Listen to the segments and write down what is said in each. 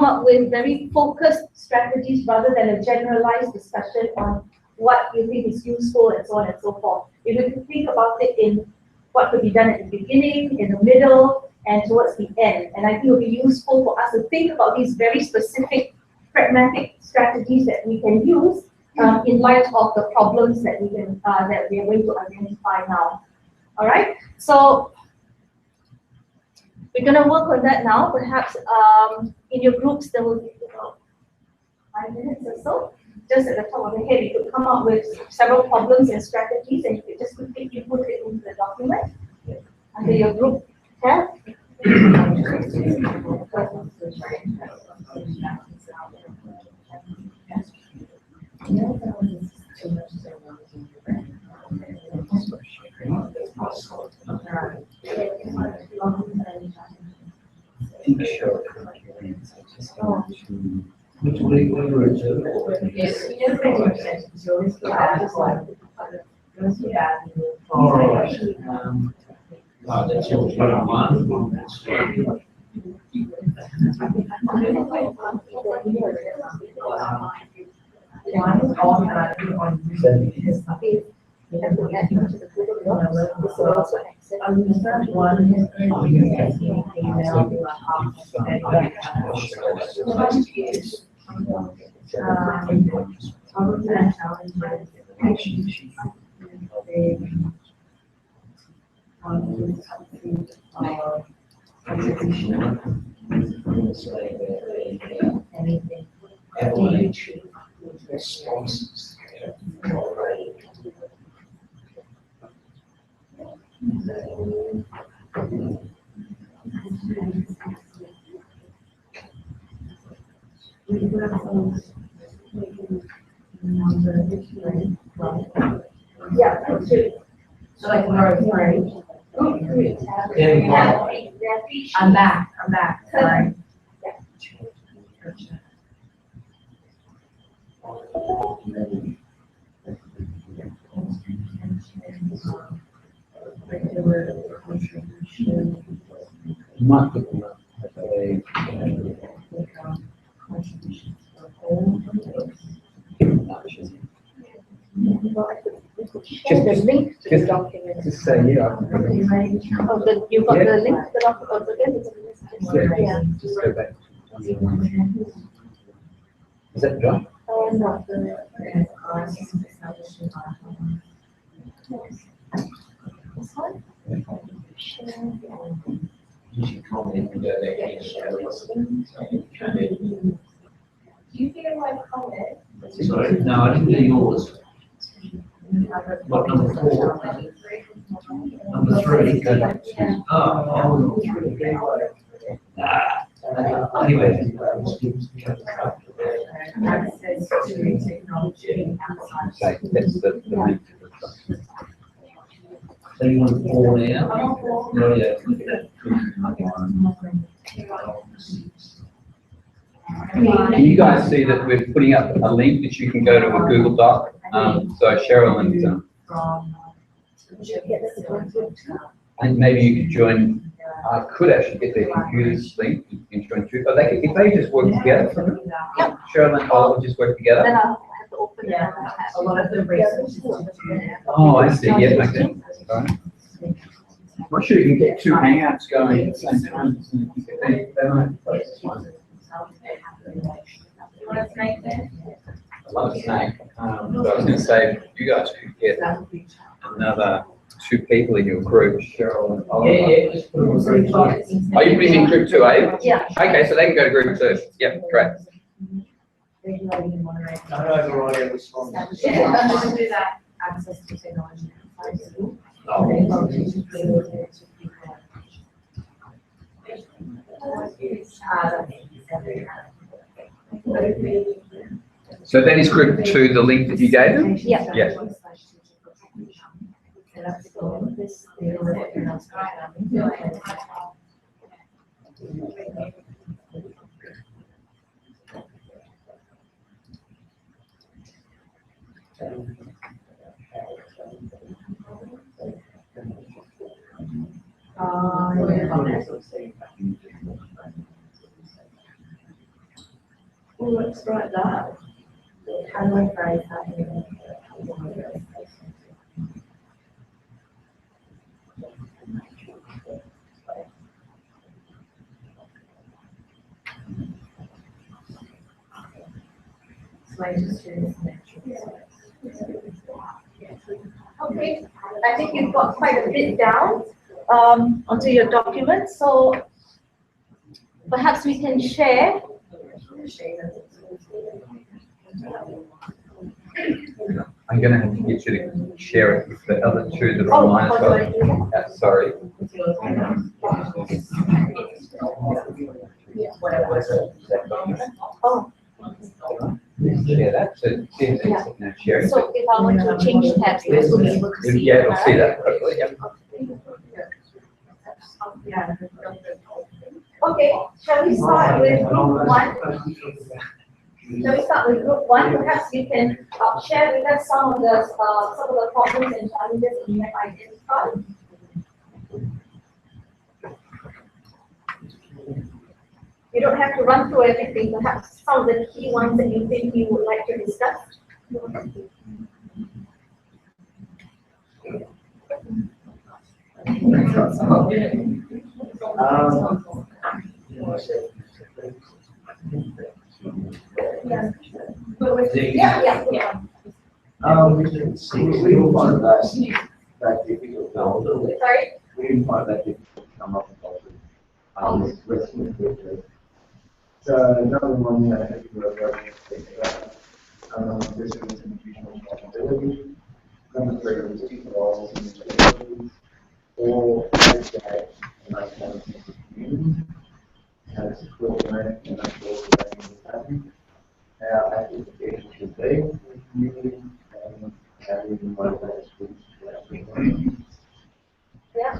up with very focused strategies rather than a generalized discussion on what you think is useful and so on and so forth. If you can think about it in what could be done at the beginning, in the middle, and towards the end. And I think it will be useful for us to think about these very specific pragmatic strategies that we can use in light of the problems that we can that we are going to identify now. All right. So we're going to work on that now. Perhaps in your groups there will be about 5 minutes or so. Just at the top of the head, you could come up with several problems and strategies, and you could just quickly input it into the document under your group tab. Which way were it? All right. That's your one. Yeah, true. So I can row three. I'm back. Sorry. Share the link to the document. Just say yeah. Oh, you've got the link to the document. Yeah. Just go back. Is that done? No. This one? You should comment and go back and share it. Do you feel like comment? Sorry, no, I didn't do yours. What, number 4? Number 3? Oh, anyway. Okay, that's the link to the document. So you want 4 now? Oh, yeah. Can you guys see that we're putting up a link that you can go to a Google Doc? So Cheryl and maybe you could join. I could actually get their computers linked and join through. But they could, if they just work together, Cheryl and Paul would just work together. Then I'll have to open it. Yeah, a lot of the research. Oh, I see. Yeah, okay. All right. I'm sure you can get 2 hangouts going at the same time. They might place this one. You want to make that? I love a snack. But I was going to say, you guys could get another 2 people in your group, Cheryl and Oliver. Yeah. Are you putting in group 2, are you? Yeah. Okay, so they can go to group 2. Yep, great. Access to technology. So that is group 2, the link that you gave them? Yeah. Yeah. Oh, let's write that. Hello, fries. So I just do this next. Okay, I think you've got quite a bit down onto your document, so perhaps we can share. I'm going to have to get you to share it with the other two that are Oh, online as how do I do well. Sorry. Oh, Share that. So, now share it. so if I want to change tabs, this will be able to see. Yeah, I'll see that. Hopefully, yeah. Yeah. Okay, shall we start with group one? Shall we start with group one? Perhaps you can share with us some of the problems and challenges you have identified. You don't have to run through everything, perhaps some of the key ones that you think you would like to discuss. Yeah. We don't find that difficult. Sorry? We didn't find that difficult to come up with. So another one that I think we're going to think about, this is institutional responsibility, demonstrate teaching roles and responsibilities, or educate and maintain a sense of community, and support learning and support learning and study, how active education should be in the community, and how we can motivate students to actually learn. Yeah.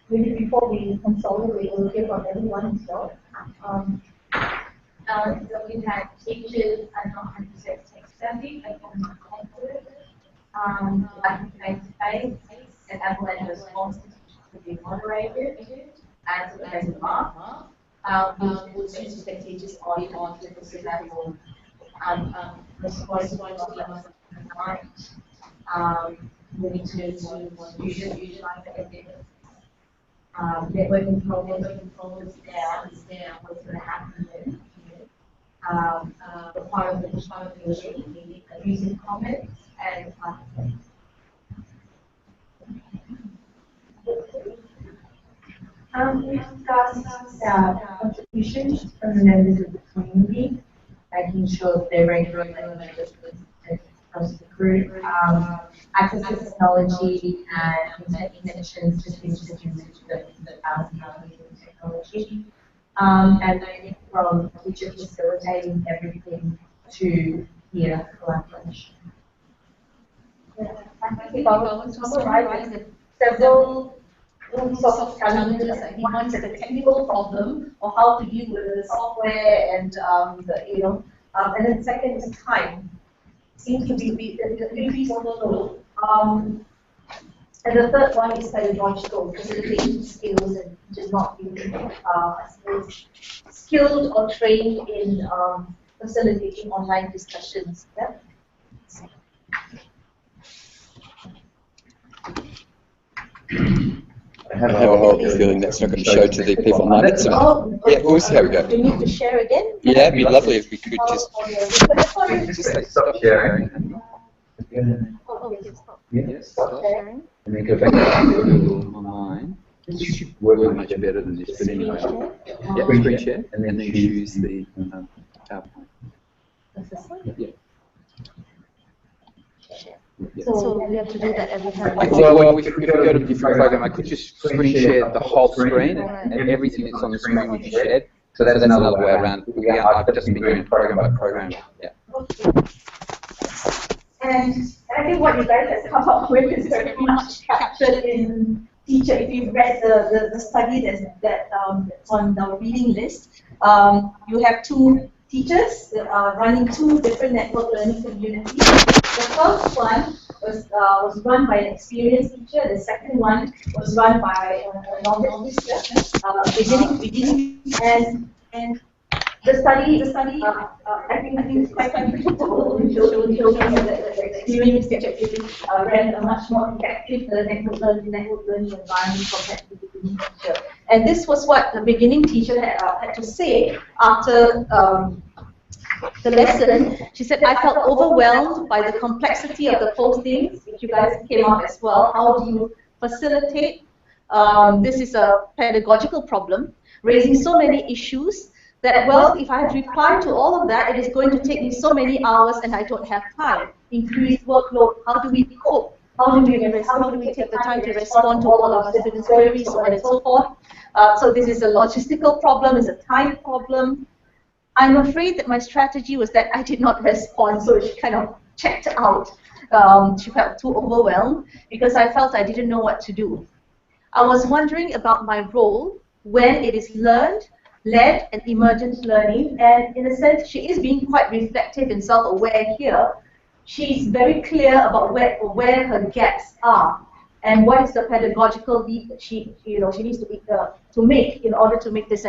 Maybe before we consolidate, we'll hear from everyone as well. So we had teachers are not 100% tech savvy, they can not confident. Like face-to-face, and Adelaide responses to be moderated, and so there's a mark. We would choose the teachers on different level, responsible to the client. We need to utilize the evidence. Networking problems down, what's going to happen then. Requirement using comments and We discussed contributions from the members of the community, making sure they're regularly across the group, access to technology and internet connections to institutions that are using technology, and then from teacher facilitating everything to peer collaboration. I think I will summarize it. Several sorts of challenges. One is the technical problem or how to deal with the software and and then second is time. Seems to be the increased workload. And the third one is pedagogical facilitation skills and just not being, I suppose, skilled or trained in facilitating online discussions. Yeah? I have a horrible feeling that's not going to show to the people online. That's yeah, we'll see how we go. Do you need to share again? Yeah, it'd be lovely if we could just. Just stop sharing. Okay, stop sharing. And then go back to Google Online. This should work much better than this, but anyway. Yeah, screen share, and then choose the PowerPoint. Yeah. So we have to do that every time. Well, if we go to a different program, I could just screen share the whole screen and everything that's on the screen would be shared. So that's another way around. I've just been doing program by program. Yeah. And I think what you guys have come up with is very much captured in teacher. If you've read the study that's on the reading list, you have two teachers that are running two different network learning communities. The first one was run by an experienced teacher. The second one was run by a novice teacher. Beginning and The study, I think it's quite comfortable in showing that the experienced teacher ran a much more effective network learning environment compared to the beginning teacher. And this was what the beginning teacher had to say after the lesson. She said, I felt overwhelmed by the complexity of the postings, which you guys came up as well. How do you facilitate? This is a pedagogical problem, raising so many issues that, well, if I have replied to all of that, it is going to take me so many hours and I don't have time. Increased workload, how do we cope? How do we take the time to respond to all of our students' queries, so on and so forth? So this is a logistical problem, it's a time problem. I'm afraid that my strategy was that I did not respond, so she kind of checked out. She felt too overwhelmed because I felt I didn't know what to do. I was wondering about my role when it is learned, led, and emergent learning, and in a sense, she is being quite reflective and self-aware here. She's very clear about where her gaps are and what is the pedagogical leap that she needs to make in order to make this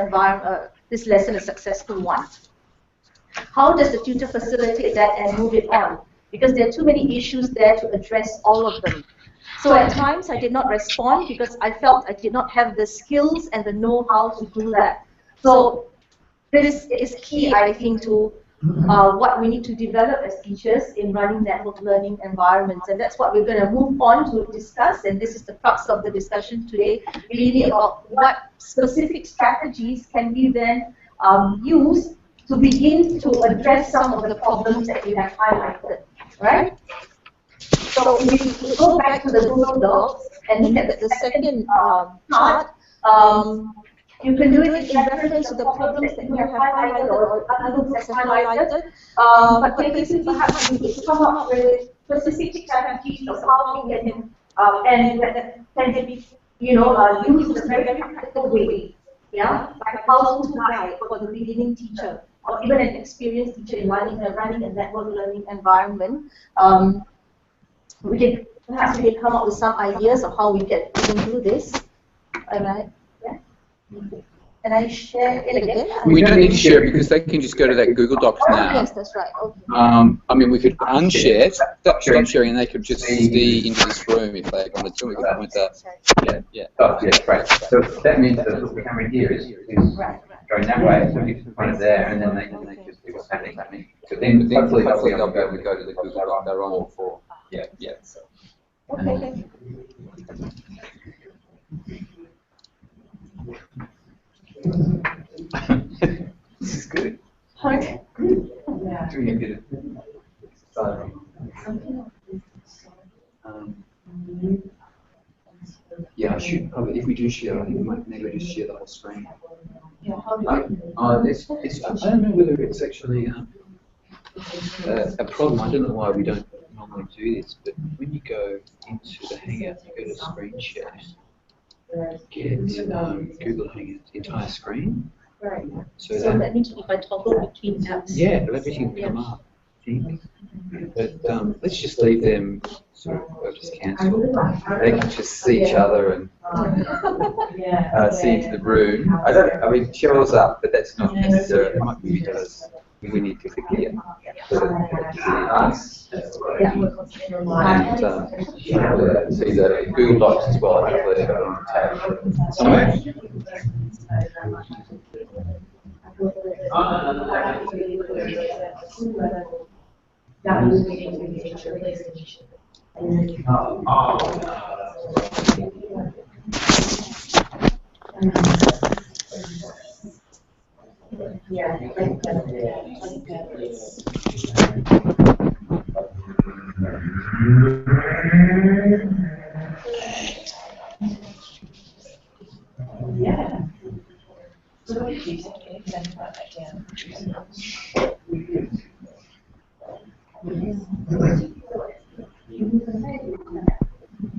this lesson a successful one. How does the tutor facilitate that and move it on? Because there are too many issues there to address all of them. So at times I did not respond because I felt I did not have the skills and the know-how to do that. So this is key, I think, to what we need to develop as teachers in running network learning environments. And that's what we're going to move on to discuss. And this is the crux of the discussion today, really about what specific strategies can we then use to begin to address some of the problems that we have highlighted, right? So if we go back to the Google Docs and look at the second chart, you can do it in reference to the problems that you have highlighted or other groups have highlighted. But basically, perhaps we need to come up with specific strategies of how we can, and that can be, used in a very practical way. Yeah, like how to guide for the beginning teacher or even an experienced teacher in running a network learning environment. We can perhaps come up with some ideas of how we can do this. All right. Yeah. Can I share it again? We don't need to share it because they can just go to that Google Docs now. Yes, that's right. Okay. I mean, we could unshare, stop sharing, and they could just see into this room if they wanted to. We could point that. Yeah. Oh, yeah, great. So that means that the camera here is going that way, so you can point it there, and then they can just do what's happening. So then hopefully they'll be able to go to the Google Doc they're on for. Yeah. Okay. This is good. Okay. Doing a bit of Yeah, I should probably, if we do share, I think we might maybe just share the whole screen. Yeah, how do you I don't know whether it's actually a problem. I don't know why we don't normally do this, but when you go into the Hangout, you go to screen share, get Google Hangouts, entire screen. Right. So that means if I toggle between apps. yeah, everything will come up, I think. But let's just leave them sort of just cancel. They can just see each other and see into the room. I mean, Cheryl's up, but that's not necessarily. It might be because we need to forget us. And see the Google Docs as well. Hopefully they've got on the tab somewhere.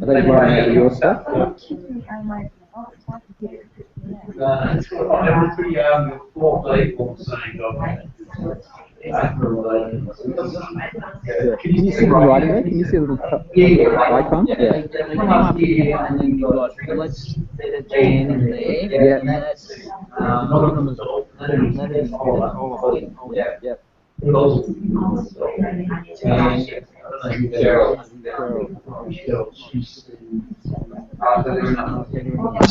Are they running out of your stuff? Four people saying, Can you see the writing there? Can you see a little icon? Yeah. Come up here, and then you've got let's Jan in there. Yeah. And that's autonomous. Yeah. Yeah.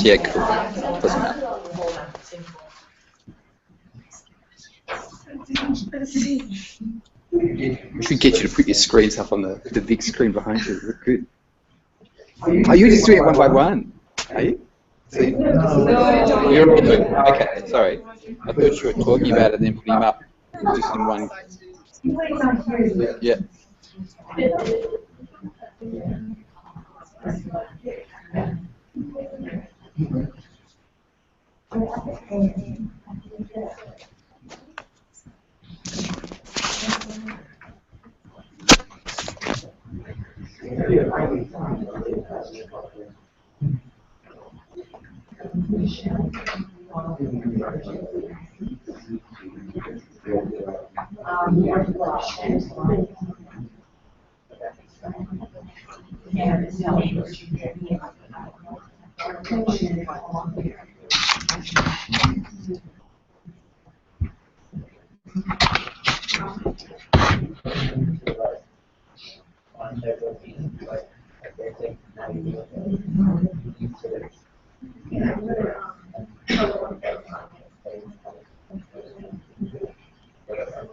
Yeah, cool. Doesn't matter. We should get you to put your screens up on the big screen behind you. Look good. Are you just doing it one by one? Are you? See? You're already doing it. Okay, sorry. I thought you were talking about it and then putting them up just in one. Yeah.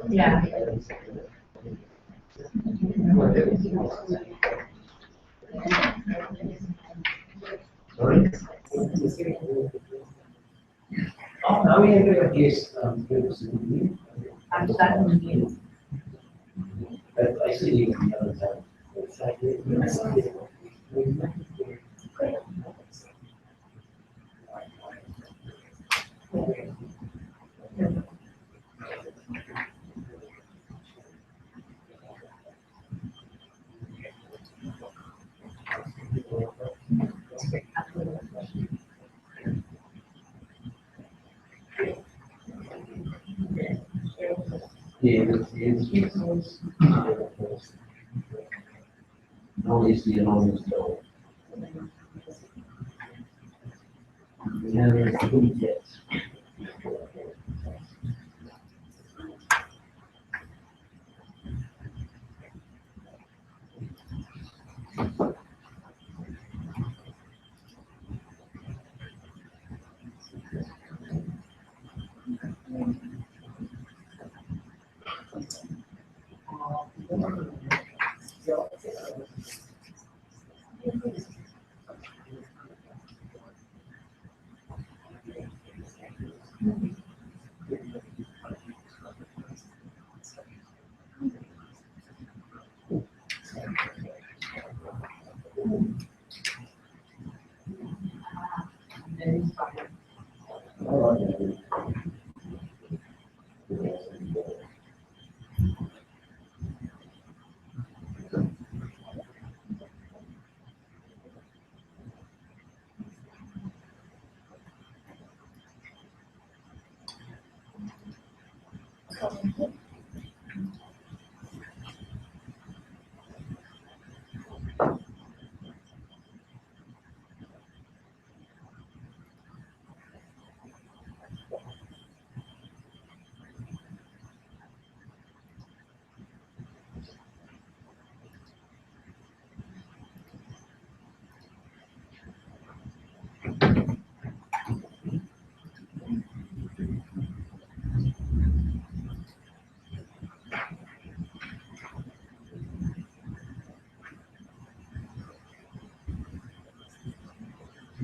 Yeah. Oh, no, we have a guest, I'm starting with you. but I see you on the other side. Obviously, enormous goal. Yes.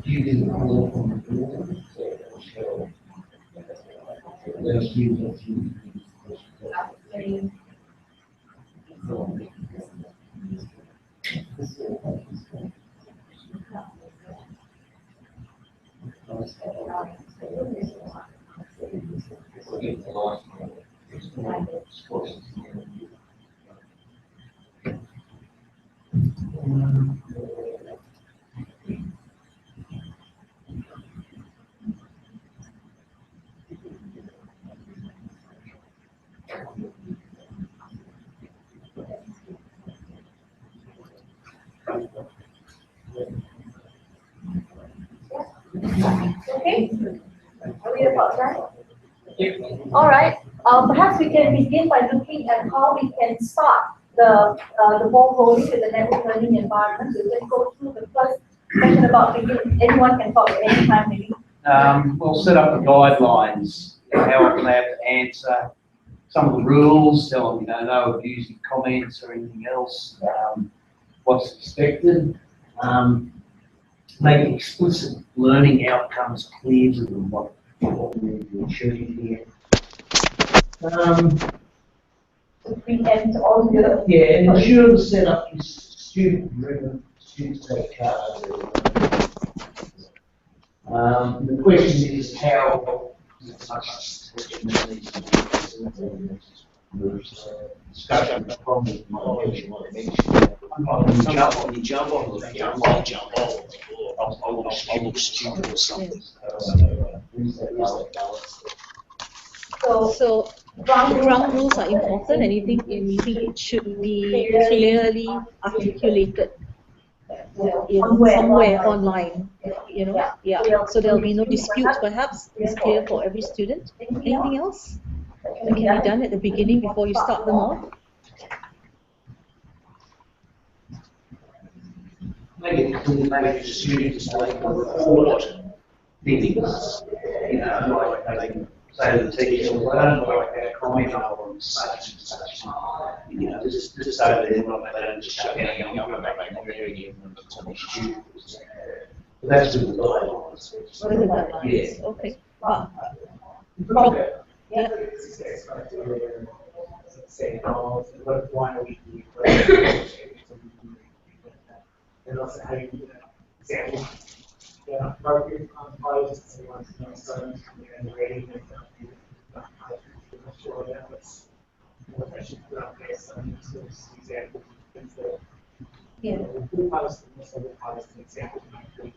You didn't pull from the door, so there's you. Okay? Are we about right? All right. Perhaps we can begin by looking at how we can start the ball rolling with the network learning environment. We can go through the first section about beginning. Anyone can talk at any time, maybe. We'll set up the guidelines, how often they have to answer, some of the rules, tell them, no abusing comments or anything else, what's expected. Make explicit learning outcomes clear to them, what we need to achieve here. To preempt all the Yeah, ensure the setup is student-driven, students take cards. The question is how much discussion from the you jump on the I might jump on I will stupid or something. So the ground rules are important, and you think it should be clearly articulated somewhere online, yeah. So there'll be no disputes, perhaps. It's clear for every student. Anything else that can be done at the beginning before you start them off? Make it clear, make the students like report things, like they can say to the teacher, well, I don't like that comment on such and such, just over there, they don't just shut down, I'm going back and again when it's on the students. But that's with the guidelines. What are the guidelines? Yeah. Okay. Yeah. And also how you do that. Example. Yeah, appropriate context, they want to know students and rating and I'm sure that was what I should put out there. Some examples, things that who posted this or who posted examples might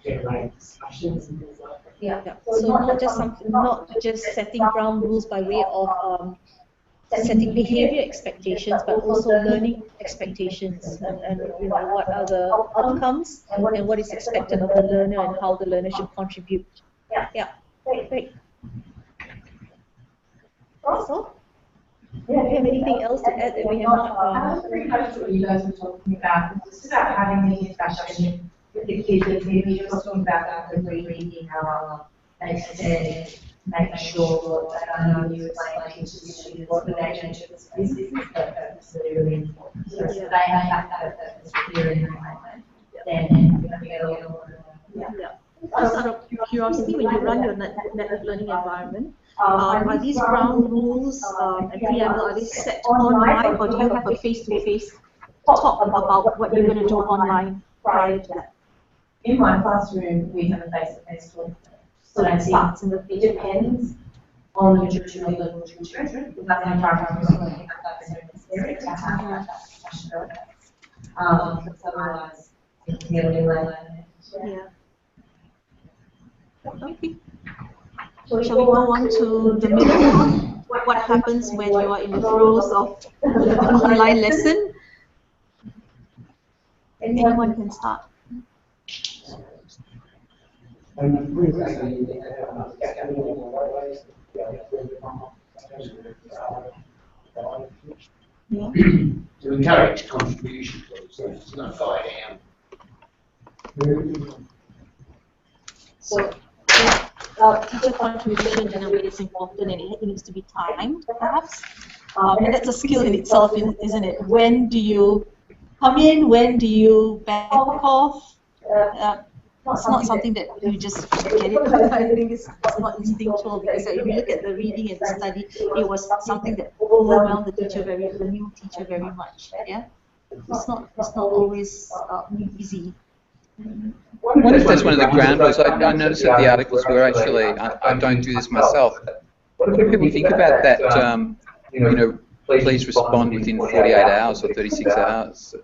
generate discussions and things like that. Yeah. So not just setting ground rules by way of setting behavior expectations, but also learning expectations, and what are the outcomes and what is expected of the learner and how the learner should contribute. Yeah. Great. So, do you have anything else to add that we have not? That's pretty much what you guys were talking about. It's just about having the discussion with the kids, and maybe you're talking about the reading, and instead make sure that I know you explain to students what the nature of this is, that's really important. So if they have that purpose clear in their mind, then we're going to Just out of curiosity, when you run your network learning environment, are these ground rules and preamble, are they set online, or do you have a face-to-face talk about what you're going to do online prior to that? In my classroom, we have a face-to-face talk. So it starts, and it depends on the maturity level of the children. That's my primary school. That's necessary to have that discussion. Because otherwise, it's nearly learning. Yeah. Okay. So shall we go on to the middle one? What happens when you are in the throes of an online lesson? Anyone can start. To encourage contribution, so it's not fire down. So, teacher contribution in a way is important, and it needs to be timed, perhaps. And that's a skill in itself, isn't it? When do you come in? When do you back off? It's not something that you just get it. I think it's not instinctual, because if you look at the reading and the study, it was something that overwhelmed the new teacher very much. Yeah, it's not always easy. What if that's one of the ground rules? I noticed that the articles were actually, I don't do this myself, but what do people think about that, please respond within 48 hours or 36 hours?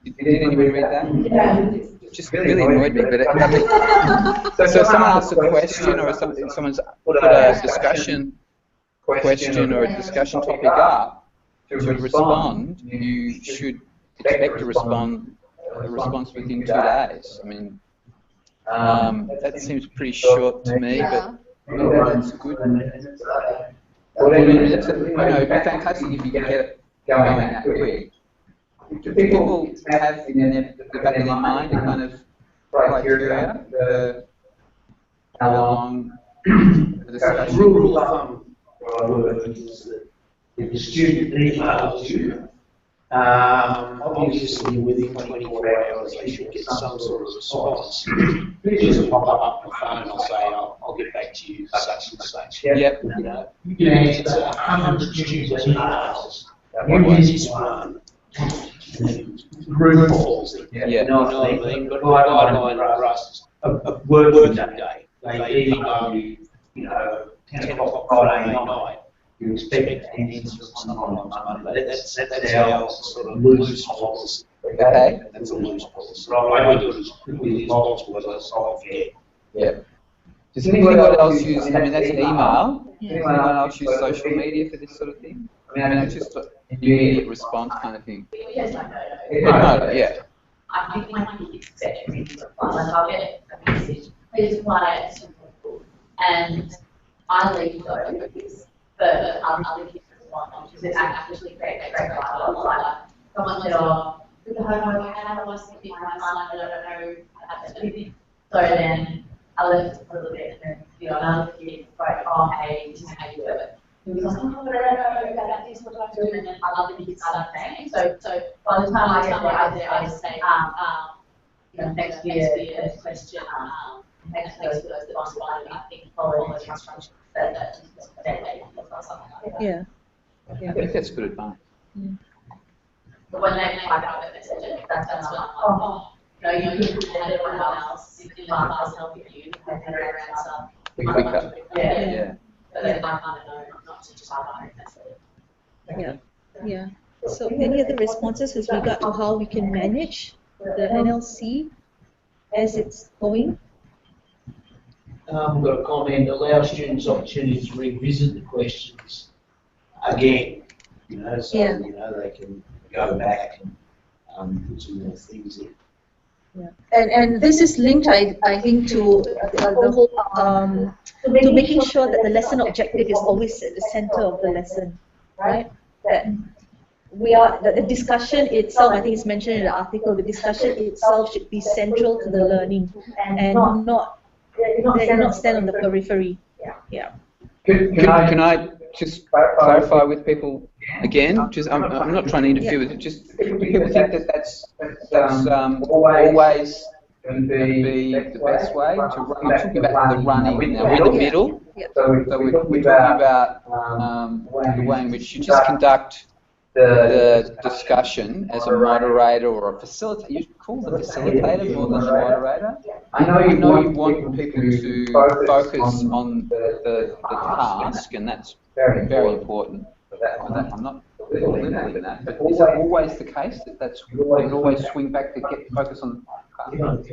Did anybody read that? Yeah. It just really annoyed me, but so if someone asks a question, or someone's put a discussion question or a discussion topic up, to respond, you should expect a response within 2 days. I mean, That seems pretty short to me, but that's good. 40 minutes, you know, it'd be fantastic if you could get it going that quick. Do people have in the back of their mind a kind of criteria for how long the discussion? Rule of thumb, is that if the student emails you, obviously within 24 hours they should get some sort of response. Just pop up the phone and say, I'll get back to you such and such. Yep. You know, you can answer 100 student emails. You use this one. Group calls. Yeah. You know what I mean? But guideline for us, a working day. They email you, you know, 10 o'clock Friday night. You expect an answer sometime on Monday. That's our sort of loose policy. Okay. That's a loose policy. Right, I do it as quickly as possible, as I forget. Yeah. Does anyone else use, I mean, that's an email. Does anyone else use social media for this sort of thing? I mean, it's just an immediate response kind of thing. Yes, I know. No, yeah. I think my kids expect me to reply. Like, I'll get a message, please reply as soon as possible. And I leave those for other kids to respond, because it actually creates a great dialogue. Like, someone said, oh, with the homework, how do I speak to my son? I don't know how to do this. So then I left it a little bit, and then, you know, another kid wrote, oh, hey, this is how you do it. He was like, oh, I don't know about this, what do I do? And then I love the kids start saying. So by the time I get there, I just say, you know, thanks for your question, thanks for those that responded. I think follow those instructions that they Yeah. I think that's good advice. But when they type out a message, that's when I'm like, oh, you know, you could have everyone else in the class helping you, have better answer. Quicker. Yeah. But then I kind of know not to just type out a message. Yeah. Yeah. So any other responses with regard to how we can manage the NLC as it's going? We've got a comment, allow students opportunity to revisit the questions again, you know, so, you know, they can go back and put some more things in. Yeah. And this is linked, I think, to the whole, to making sure that the lesson objective is always at the center of the lesson, right? That the discussion itself, I think it's mentioned in the article, the discussion itself should be central to the learning and not stand on the periphery. Yeah. Can I just clarify with people again? Just I'm not trying to interfere with it. Just do people think that that's always going to be the best way to run? I'm talking about the running now. We're in the middle, so we're talking about the way in which you just conduct the discussion as a moderator or a facilitator. You call the facilitator more than the moderator. I know you want people to focus on the task, and that's very, very important. I'm not belittling that, but is it always the case that they can always swing back to get focus on the task?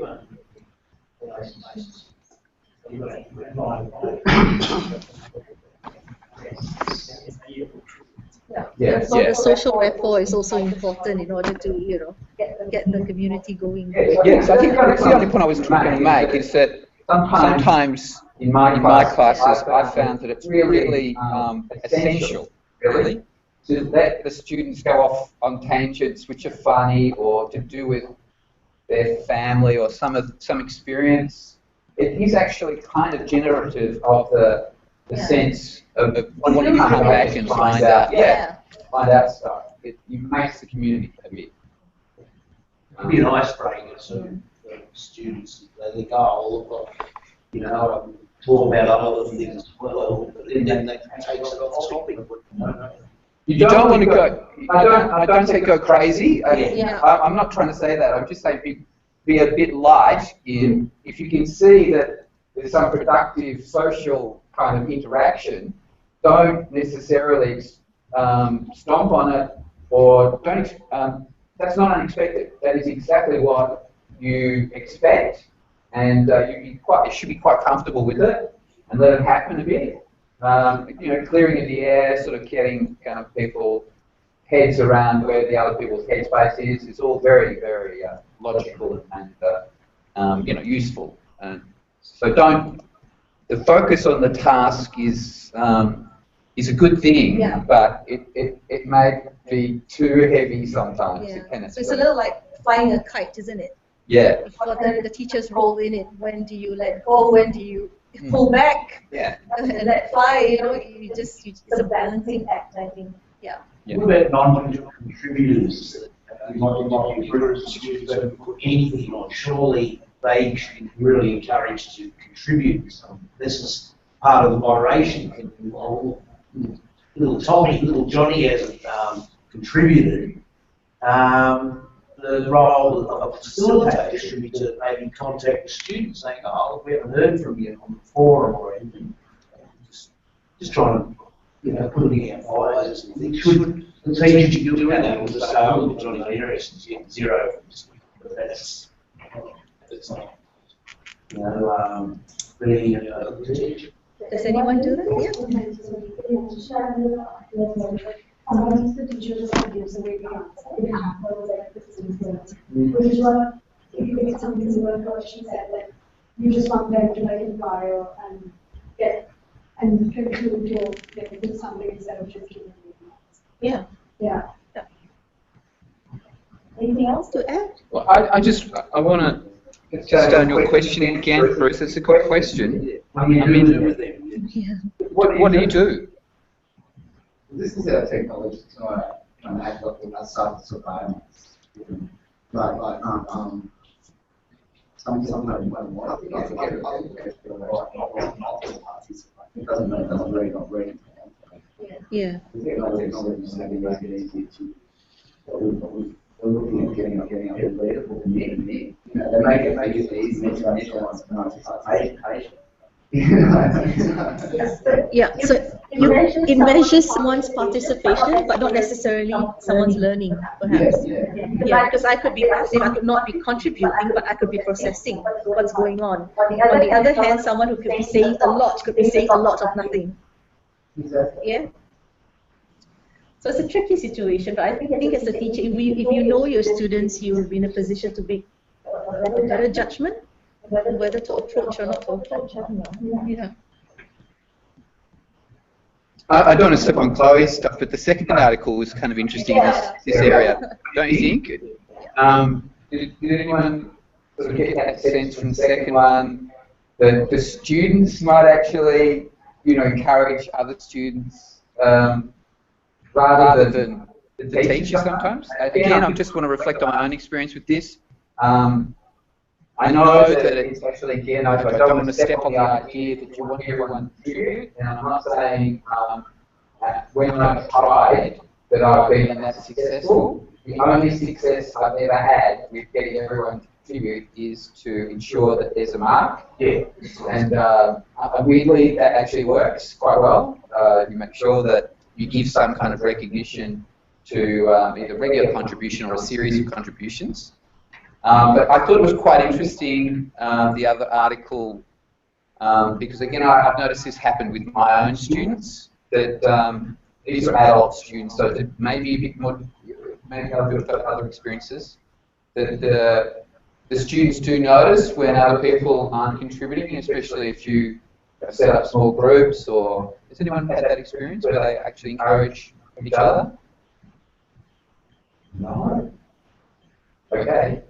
Yeah. So the social rapport is also important in order to, you know, get the community going. Yes, I think that's the only point I was trying to make is that sometimes in my classes I found that it's really essential, really, to let the students go off on tangents which are funny or to do with their family or some experience. It is actually kind of generative of the sense of wanting to come back and find out stuff. It makes the community a bit. It'd be an icebreaker for students. They go, oh, look, you know, talk about other things as well, but then they take it off topic. You don't want to go. I don't say go crazy. I'm not trying to say that. I'm just saying be a bit light in if you can see that there's some productive social kind of interaction. Don't necessarily stomp on it, or don't. That's not unexpected. That is exactly what you expect, and you should be quite comfortable with it and let it happen a bit. You know, clearing of the air, sort of getting kind of people heads around where the other people's headspace is all very, very logical and you know, useful. So the focus on the task is a good thing, but it may be too heavy sometimes. Yeah. It can So it's a little like flying a kite, isn't it? Yeah. You've got the teacher's role in it. When do you let go? When do you pull back? Yeah. And let fly, you know, it's a balancing act, I think. Yeah. What about non-contributors? You might be a group of students who haven't put anything on. Surely they should be really encouraged to contribute. This is part of the moderation thing. Little Tommy, little Johnny hasn't contributed. The role of facilitator should be to maybe contact the student saying, oh, we haven't heard from you on the forum or anything. Just trying to, put it in our fires and things. Should the teacher be doing that or just say, oh, look, Johnny's interested, he's getting 0. But that's not, really a good teacher. Does anyone do that? Sometimes the teacher just gives away the answer. It happens like this which is what, if you get something similar to what she said, like, you just want them to like inquire and get and conclude to get into something instead of just giving away the answer. Yeah. Yeah. Anything else to add? Well, I want to start on your question again, Bruce. It's a good question. I mean, Yeah. what do you do? This is a technology, it's not an act of self-survival. Something like one it doesn't know it's operating. Yeah. We're looking at getting a bit later for me. They make it easy Yeah, so it measures someone's participation, but not necessarily someone's learning, perhaps. Yeah, because I could be passive, I could not be contributing, but I could be processing what's going on. On the other hand, someone who could be saying a lot could be saying a lot of nothing. Yeah. So it's a tricky situation, but I think as a teacher, if you know your students, you will be in a position to make a better judgment whether to approach or not to approach. I don't know. Yeah. I don't want to step on Chloe's stuff, but the second article was kind of interesting in this area, don't you think? Did anyone sort of get that sense from the second one that the students might actually, encourage other students rather than the teacher sometimes? Again, I just want to reflect on my own experience with this. I know that it's actually, again, I don't want to step on the idea that you want everyone to contribute, and I'm not saying when I've tried that I've been that successful. The only success I've ever had with getting everyone to contribute is to ensure that there's a mark. Yeah. And weirdly, that actually works quite well. You make sure that you give some kind of recognition to either regular contribution or a series of contributions. But I thought it was quite interesting, the other article, because again, I've noticed this happened with my own students, that these are adult students, so that maybe a bit more, maybe other people have other experiences, that the students do notice when other people aren't contributing, especially if you set up small groups, or has anyone had that experience where they actually encourage each other? No? Okay.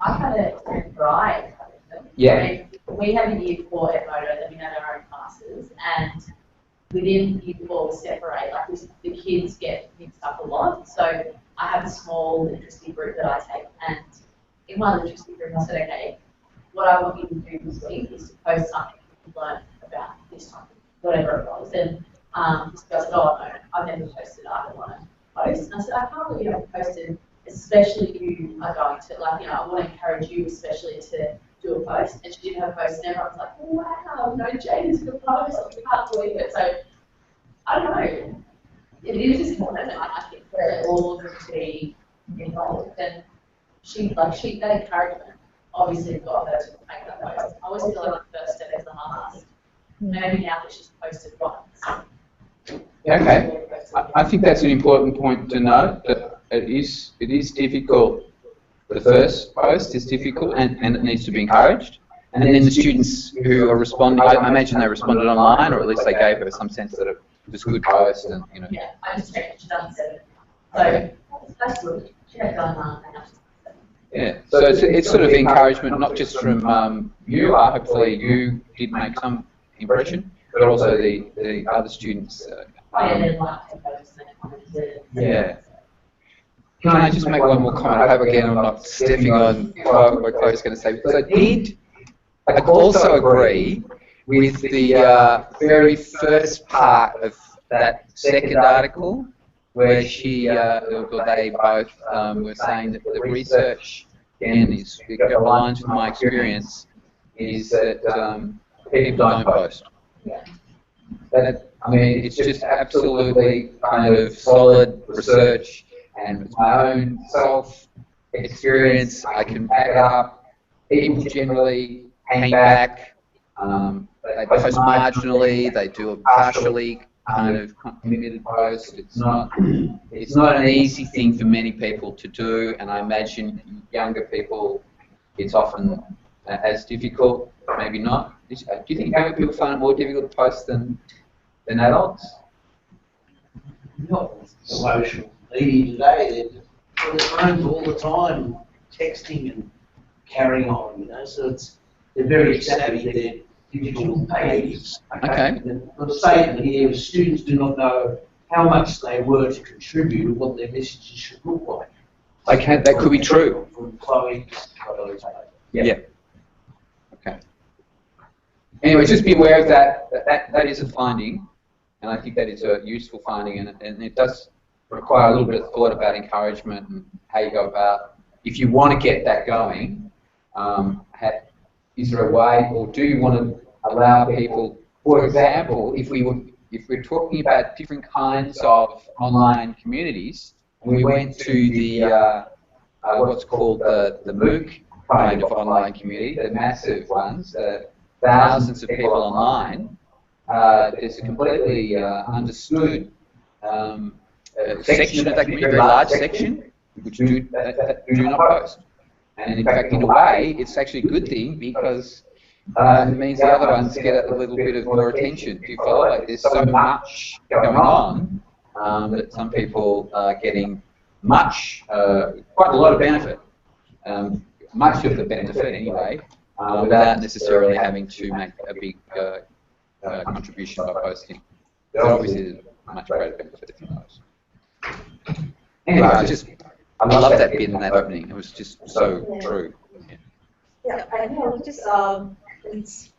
I've had an experience where I encourage them. Yeah. I mean, we have a year 4 at Moto that we have our own classes, and within year 4 we separate, like the kids get mixed up a lot. So I have a small literacy group that I take, and in my literacy group I said, okay, what I want you to do this week is to post something you learned about this topic, whatever it was. And this girl said, oh no, I've never posted, I don't want to post. And I said, I can't believe you haven't posted, especially if you are going to, like, I want to encourage you especially to do a post. And she did have a post, and everyone's like, oh, wow, no, Jane is going to post, I can't believe it. So, I don't know, it is important, I think, for all of them to be involved. And that encouragement obviously got her to make that post. I always feel like the first step is the hardest. Maybe now that she's posted once. Okay, I think that's an important point to note, that it is difficult. The first post is difficult, and it needs to be encouraged. And then the students who are responding, I imagine they responded online, or at least they gave her some sense that it was a good post, and you know. Yeah, I just checked, she's done 7. So that's good. She had done 9. Yeah, so it's sort of encouragement, not just from you. Hopefully you did make some impression, but also the other students. Yeah. Can I just make one more comment? I hope again I'm not stepping on what Chloe's going to say. So I also agree with the very first part of that second article, where she, or they both were saying that the research, again, it aligns with my experience, is that people don't post. That, I mean, it's just absolutely kind of solid research, and it's my own self-experience. I can back it up. People generally hang back. They post marginally. They do a partially kind of committed post. It's not an easy thing for many people to do, and I imagine younger people, it's often as difficult, maybe not. Do you think younger people find it more difficult to post than adults? Not with social media today, they're on their phones all the time, texting and carrying on, you know, so they're very savvy, they're digital natives. Okay. The statement here is students do not know how much they were to contribute or what their messages should look like. Okay, that could be true. From Chloe. Yeah. Okay. Anyway, just be aware of that. That is a finding, and I think that is a useful finding, and it does require a little bit of thought about encouragement and how you go about. If you want to get that going, is there a way, or do you want to allow people, for example, if we're talking about different kinds of online communities, and we went to the what's called the MOOC kind of online community, the massive ones, thousands of people online, there's a completely understood section of that community, a very large section, which do not post. And in fact, in a way, it's actually a good thing, because it means the other ones get a little bit of more attention. Do you feel like there's so much going on that some people are getting quite a lot of benefit, much of the benefit anyway, without necessarily having to make a big contribution by posting. There's obviously a much greater benefit if you post. Anyway, I love that bit in that opening. It was just so true. Yeah, I think I'll just, it's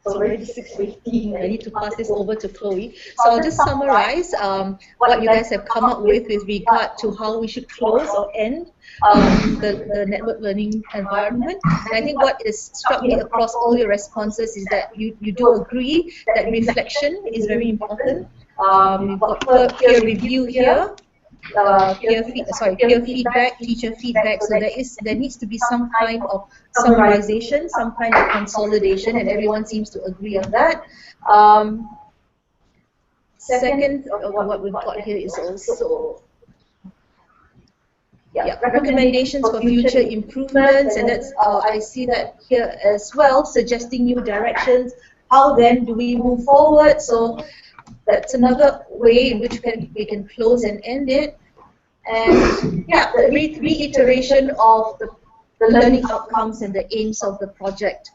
already 6:15. I need to pass this over to Chloe. So I'll just summarize what you guys have come up with regard to how we should close or end the network learning environment. And I think what is struck me across all your responses is that you do agree that reflection is very important. We've got peer review here. Peer feedback, teacher feedback. So there needs to be some kind of summarization, some kind of consolidation, and everyone seems to agree on that. Second, what we've got here is also recommendations for future improvements, and that's I see that here as well, suggesting new directions. How then do we move forward? So that's another way in which we can close and end it. And yeah, the reiteration of the learning outcomes and the aims of the project.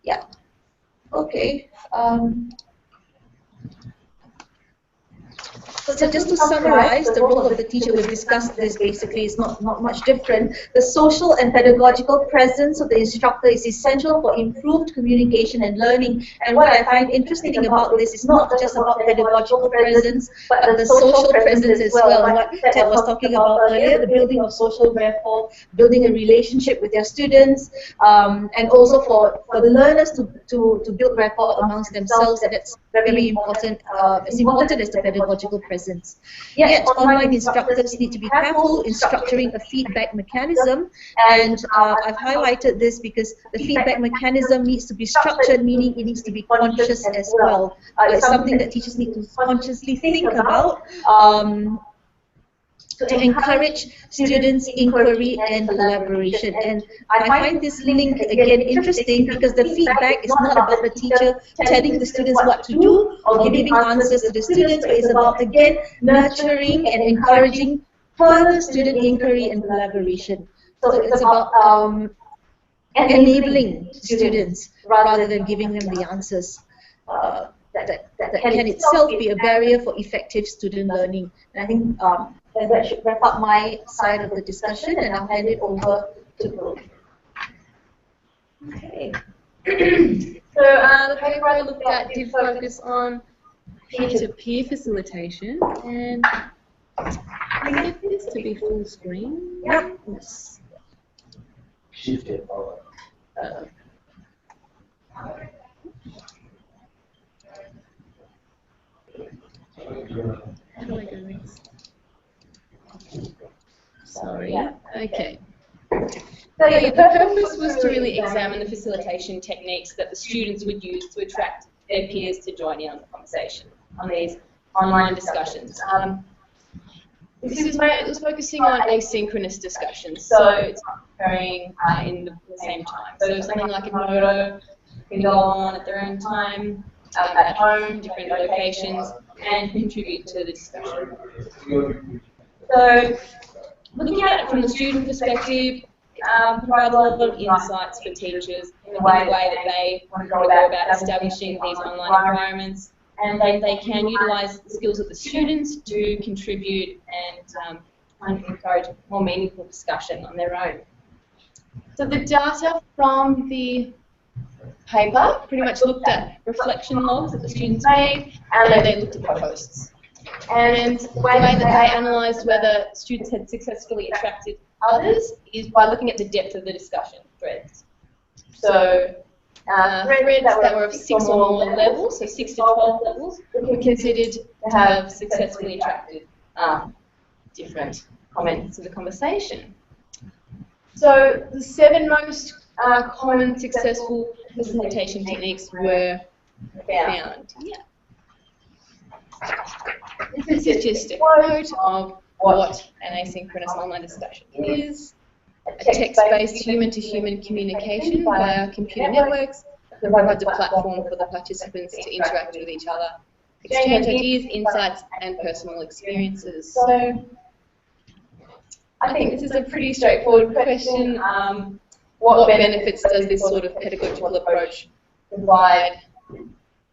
Yeah. Okay. So just to summarize, the role of the teacher, we've discussed this basically, is not much different. The social and pedagogical presence of the instructor is essential for improved communication and learning. And what I find interesting about this is not just about pedagogical presence, but the social presence as well. And what Ted was talking about earlier, the building of social rapport, building a relationship with their students, and also for the learners to build rapport amongst themselves, and that's very important, as important as the pedagogical presence. Yet, online instructors need to be careful in structuring a feedback mechanism, and I've highlighted this because the feedback mechanism needs to be structured, meaning it needs to be conscious as well. It's something that teachers need to consciously think about. to encourage students' inquiry and collaboration. And I find this link again interesting because the feedback is not about the teacher telling the students what to do or giving answers to the students, but it's about, again, nurturing and encouraging further student inquiry and collaboration. So it's about enabling students rather than giving them the answers. That can itself be a barrier for effective student learning. And I think that should wrap up my side of the discussion, and I'll hand it over to Brooke. Okay. So the paper I looked at did focus on peer-to-peer facilitation, and I get this to be full screen. Yep. Yes. Shift it. How do I go next? Sorry. Okay. So yeah, the purpose was to really examine the facilitation techniques that the students would use to attract their peers to join in on the conversation, on these online discussions. This was focusing on asynchronous discussions, so it's not occurring in the same time. So there's something like a Modo can go on at their own time, at home, different locations, and contribute to the discussion. So looking at it from the student perspective, provide a lot of insights for teachers in the way that they want to go about establishing these online environments, and they can utilise the skills of the students to contribute and encourage more meaningful discussion on their own. So the data from the paper pretty much looked at reflection logs that the students made, and then they looked at the posts. And the way that they analysed whether students had successfully attracted others is by looking at the depth of the discussion threads. So threads that were of 6 or more levels, so 6 to 12 levels, were considered to have successfully attracted different comments to the conversation. So the 7 most common successful facilitation techniques were found here. This is just a quote of what an asynchronous online discussion is: a text-based human-to-human communication via computer networks that provides a platform for the participants to interact with each other, exchange ideas, insights, and personal experiences. So I think this is a pretty straightforward question. What benefits does this sort of pedagogical approach provide?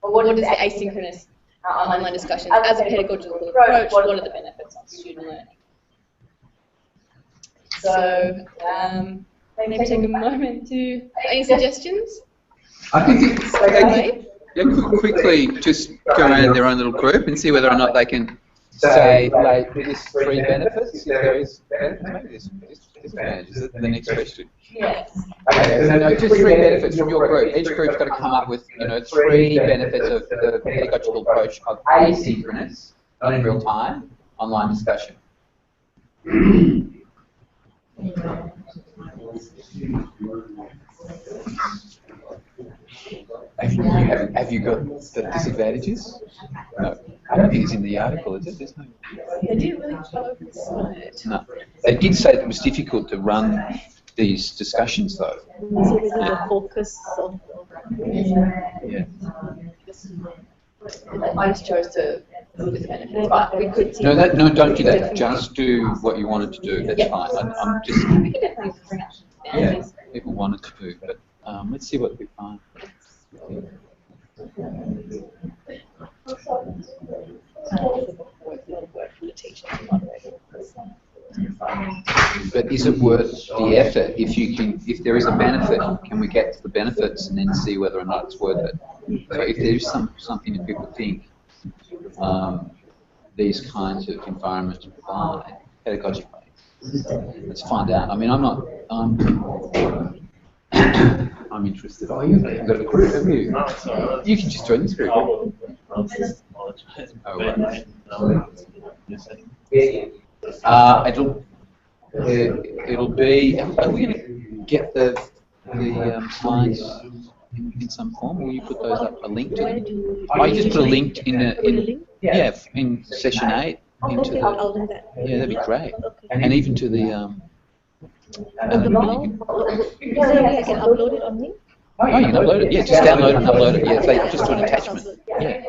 Or what does the asynchronous online discussions as a pedagogical approach, what are the benefits of student learning? So maybe take a moment to, any suggestions? I think it's quickly just go around their own little group and see whether or not they can say, like, there's 3 benefits. If there is benefits, maybe there's disadvantages. Is the next question? Yes. Okay, so no, just 3 benefits from your group. Each group's got to come up with, 3 benefits of the pedagogical approach of asynchronous, not in real time, online discussion. Have you got the disadvantages? No. I don't think it's in the article, is it? There's no. They didn't really focus on it. No. They did say it was difficult to run these discussions, though. So this is a focus of. Yeah. I just chose to look at the benefits, but we could see. No, don't do that. Just do what you wanted to do. That's fine. I'm just. Yeah, people wanted to do, but let's see what we find. But is it worth the effort? If there is a benefit, can we get to the benefits and then see whether or not it's worth it? So if there is something that people think these kinds of environments provide pedagogically, let's find out. I mean, I'm interested. Oh, you've got a group, have you? You can just join this group. Oh, right. It'll be. Are we going to get the slides in some form? Will you put those up? A link to them? Oh, you just put a link in session 8. into Okay, the, I'll do that. yeah, that'd be great. Okay. And even to the, On the blog? Is there a way I can upload it on me? oh, you can upload it. Yeah, just download and upload it. Yeah, if they just do an attachment. Yeah,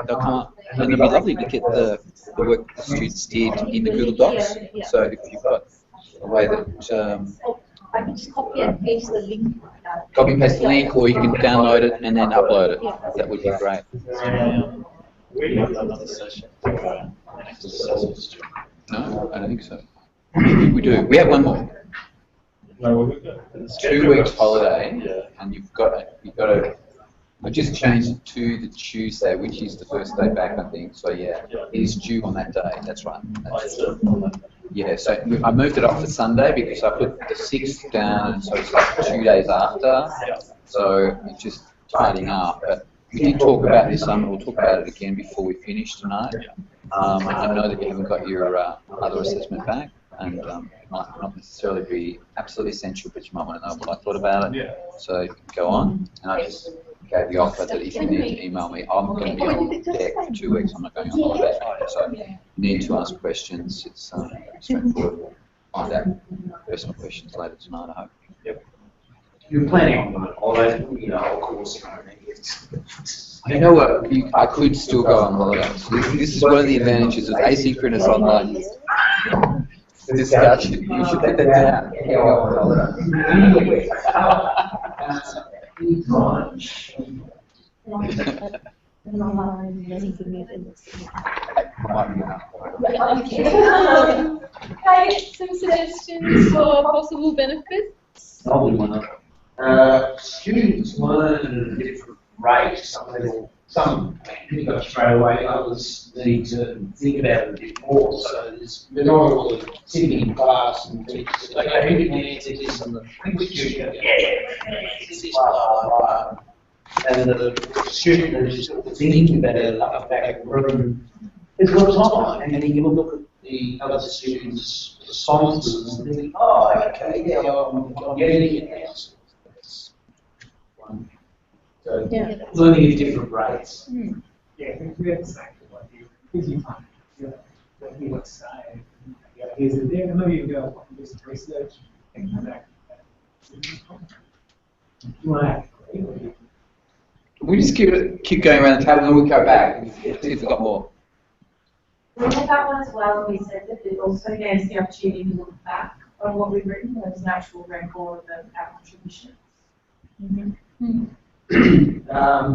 they'll come up. And it'd be lovely to get the work the students did in the Google Docs. So if you've got a way that, I can just copy and paste the link. copy and paste the link, or you can download it and then upload it. That would be great. We have another session. No, I don't think so. We do. We have one more. It's 2 weeks holiday, and you've got to. I just changed it to the Tuesday, which is the first day back, I think. So yeah, it is due on that day. That's right. Yeah. So I moved it up to Sunday because I put the 6th down, and so it's like 2 days after. So it's just tidying up. But we did talk about this. We'll talk about it again before we finish tonight. I know that you haven't got your other assessment back, and it might not necessarily be absolutely essential, but you might want to know what I thought about it. So you can go on, and I just gave the offer that if you need to email me, I'm going to be on deck for 2 weeks. I'm not going on holiday, so you need to ask questions. It's straightforward. We'll find out personal questions later tonight, I hope. Yep. You're planning on going on holiday, of course. You know what? I could still go on holiday. This is one of the advantages of asynchronous online discussion. You should put that down. You go on Okay, some suggestions for possible benefits. Students learn at a different rate. Some pick up straight away, others need to think about it a bit more. So they're not all sitting in class and teachers say, okay, who can answer this? And the student goes, this, blah, blah, blah. And the student is just thinking about it up back in the room. It's got time, and then you look at the other students' responses and think, oh, okay, yeah, I'm getting it now. So learning at different rates. Yeah, we have the same like busy time. What he would say, here's the thing, and maybe you go and do some research and come back. You want to we just keep going around the table and we'll go back if we've got more. We had that one as well, and we said that it also gives the opportunity to look back on what we've written as an actual record of our contributions.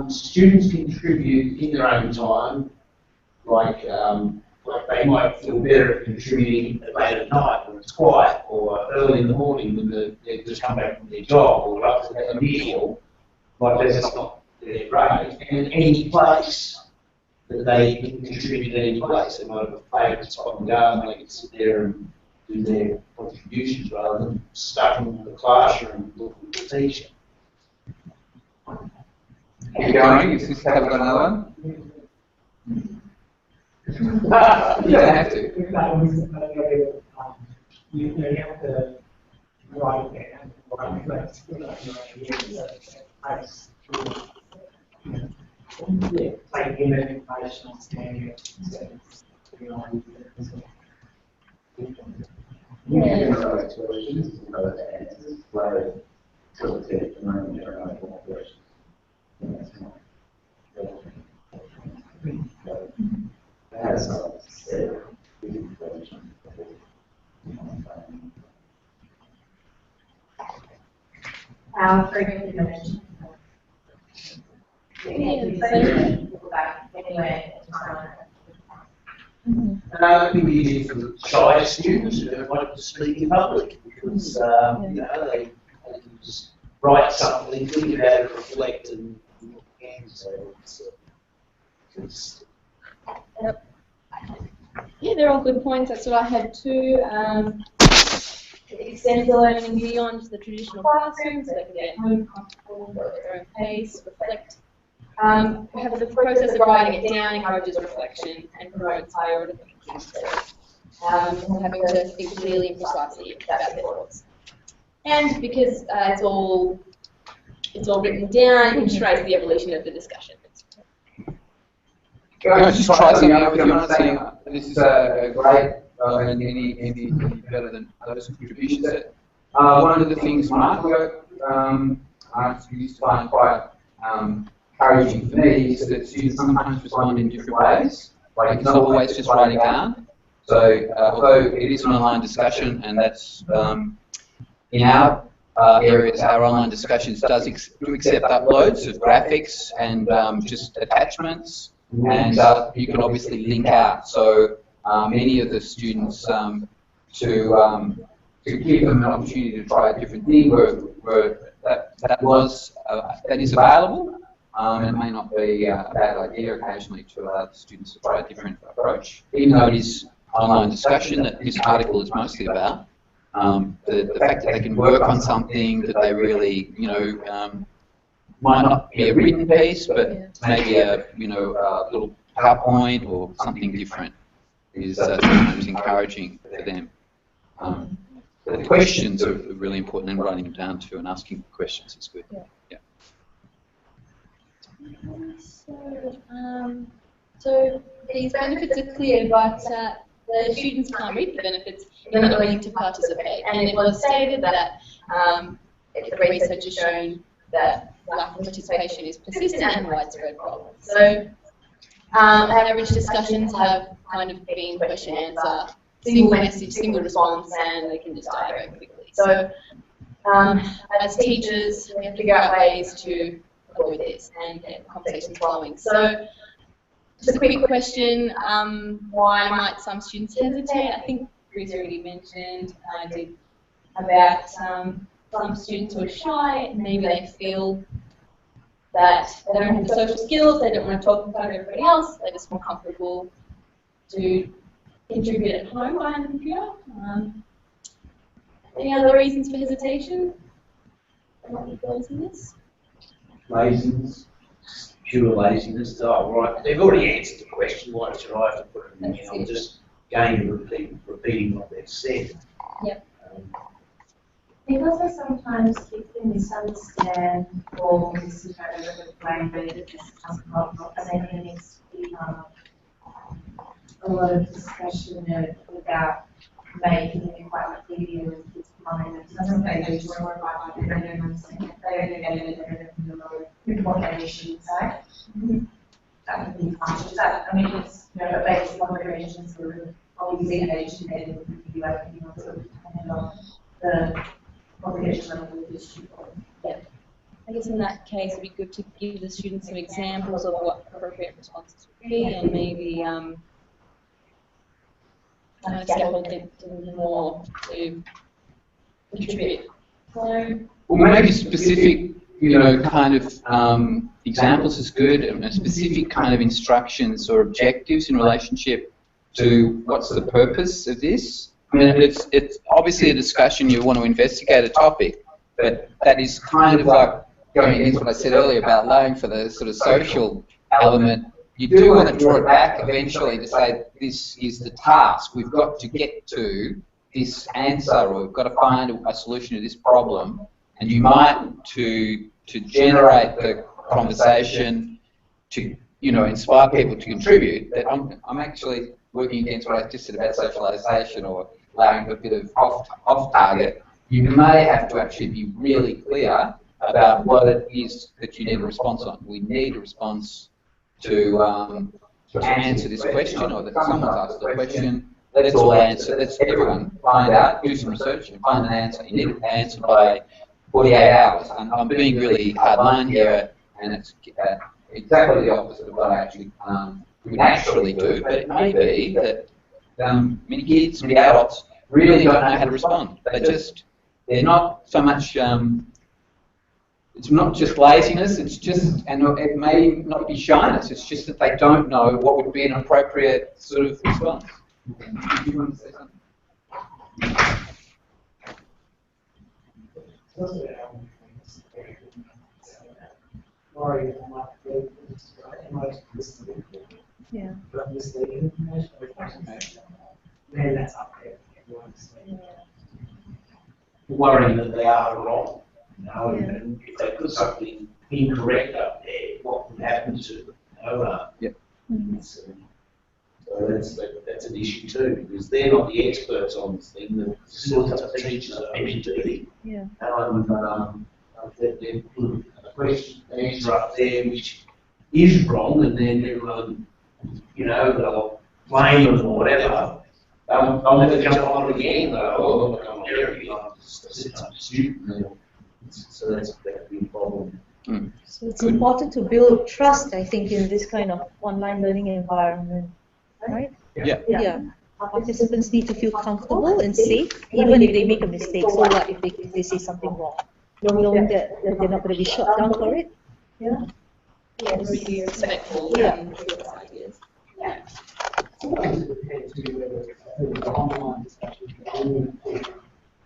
Students contribute in their own time, like they might feel better at contributing late at night when it's quiet, or early in the morning when they've just come back from their job, or after they have a meal. Like that's not their rate. And any place that they can contribute at any place. They might have a favourite spot in the garden, they can sit there and do their contributions rather than stuck in the classroom looking at the teacher. Keep going, you just have got another one? You don't have to. You have to write down, like in an informational standard. Frequently mentioned. Anyway, It can be easy for shy students who don't like to speak in public because they can just write something, think about it, reflect, and Yep. Yeah, they're all good points. That's what I had too. Extend the learning beyond the traditional classroom, so they can get home comfortable, go at their own pace, reflect. Have the process of writing it down encourages reflection and promotes higher order thinking. So, having to think clearly and precisely about their thoughts. And because it's all written down, it shows the evolution of the discussion. Just try something out with you. I'm not saying this is a great and any better than those contributions. That, one of the things my work I used to find quite encouraging for me is that students sometimes respond in different ways. Like it's not always just writing down. So although it is an online discussion, and that's in our areas, our online discussions do accept uploads of graphics and just attachments, and you can obviously link out. So many of the students to give them an opportunity to try a different thing that is available. It may not be a bad idea occasionally to allow the students to try a different approach, even though it is online discussion that this article is mostly about. The fact that they can work on something that they really, might not be a written piece, but maybe a little PowerPoint or something different is sometimes encouraging for them. The questions are really important, and writing them down too, and asking questions is good. Yeah. So these benefits are clear, but the students can't reap the benefits if they're not willing to participate. And it was stated that the research has shown that lack of participation is persistent and widespread problem. So average discussions have kind of been question answer, single message, single response, and they can just die very quickly. So as teachers, we have to figure out ways to avoid this and get conversations flowing. So just a quick question, why might some students hesitate? I think Chris already mentioned, I did, about some students who are shy. Maybe they feel that they don't have the social skills, they don't want to talk in front of everybody else, they're just more comfortable to contribute at home behind the computer. Any other reasons for hesitation? What goes in this? Laziness, pure laziness. Oh, right, they've already answered the question. Why should I have to put it in? I'm just going to repeating what they've said. Yep. I think also sometimes kids can misunderstand or misinterpret the language that this has come up, and I think there needs to be a lot of discussion about making it quite clear in kids' minds. Sometimes they just more about it, they don't understand, they don't get it, they don't know what they should say. That would be fine. I mean, it's a basic conversation, sort of obviously educated with you, I think, sort of depending on the obligation level of the student. Yeah. I guess in that case, it'd be good to give the students some examples of what appropriate responses would be, and maybe scaffold them more to contribute. So, Well, maybe specific, kind of examples is good, and specific kind of instructions or objectives in relationship to what's the purpose of this. I mean, it's obviously a discussion, you want to investigate a topic, but that is kind of like going against what I said earlier about allowing for the sort of social element. You do want to draw it back eventually to say this is the task. We've got to get to this answer, or we've got to find a solution to this problem. And you might, to generate the conversation, to inspire people to contribute. That I'm actually working against what I just said about socialisation or allowing a bit of off target. You may have to actually be really clear about what it is that you need a response on. We need a response to answer this question, or that someone's asked the question. Let's all answer. Let's everyone find out, do some research, and find an answer. You need an answer by 48 hours. And I'm being really hardline here, and it's exactly the opposite of what I actually would naturally do. But it may be that many kids, many adults, really don't know how to respond. They're not so much. It's not just laziness, it's just, and it may not be shyness, it's just that they don't know what would be an appropriate sort of response. Do you want to say something? Yeah. Then that's up there. Worrying that they are wrong. And if they put something incorrect up there, what would happen to them? So that's an issue too, because they're not the experts on this thing. The facilitator teachers are meant to be. Yeah. They put a question, an answer up there which is wrong, and then everyone, they'll blame them or whatever. I'll never jump on it again. Oh, I'm not going on there again. I'll just sit up stupid. So that's a big problem. So it's important to build trust, I think, in this kind of online learning environment, right? Yeah. Yeah. Participants need to feel comfortable and safe, even if they make a mistake. So what if they say something wrong? Knowing that they're not going to be shut down for it? Yeah. Yes. Be respectful. Yeah. Ideas. Yeah. Sometimes it depends to whether the online discussion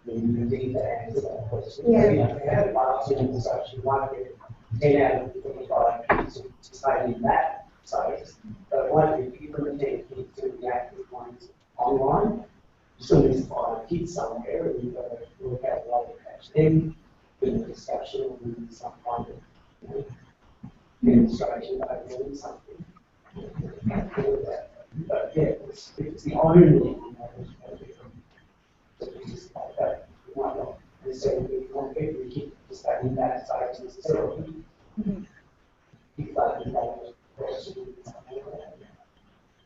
you need to answer that question. Yeah. If you have a classroom discussion, you might get 10 out of 25 kids to stay in that space, but it won't be given 10 kids to the active ones online. You still need to find kids somewhere, and you've got to work out a way to catch them in the discussion or in some kind of demonstration about doing something. But yeah, it's the only like that. You might not necessarily want every kid to stay in that space necessarily. If they know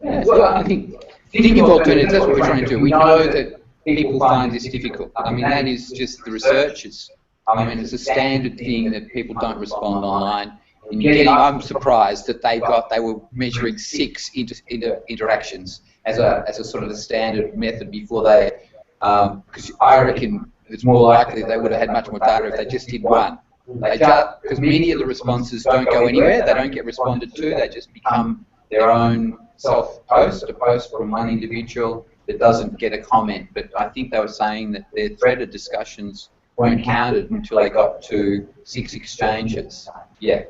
Well, I think thinking of alternatives, that's what we're trying to do. We know that people find this difficult. I mean, that is just the research. It's a standard thing that people don't respond online. And I'm surprised that they were measuring 6 interactions as a sort of a standard method before they, because I reckon it's more likely they would have had much more data if they just did 1. Because many of the responses don't go anywhere, they don't get responded to, they just become their own self-post, a post from one individual that doesn't get a comment. But I think they were saying that their threaded discussions weren't counted until they got to 6 exchanges. Yeah.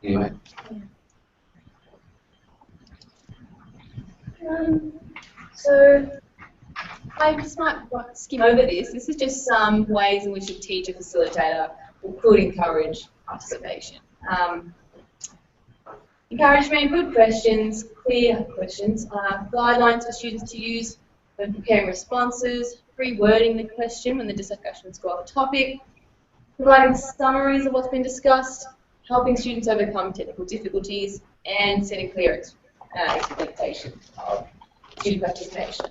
Anyway. So I just might skim over this. This is just some ways in which a teacher facilitator could encourage participation. Encouragement, good questions, clear questions, guidelines for students to use when preparing responses, rewording the question when the discussions go off topic, providing summaries of what's been discussed, helping students overcome technical difficulties, and setting clear expectations of student participation.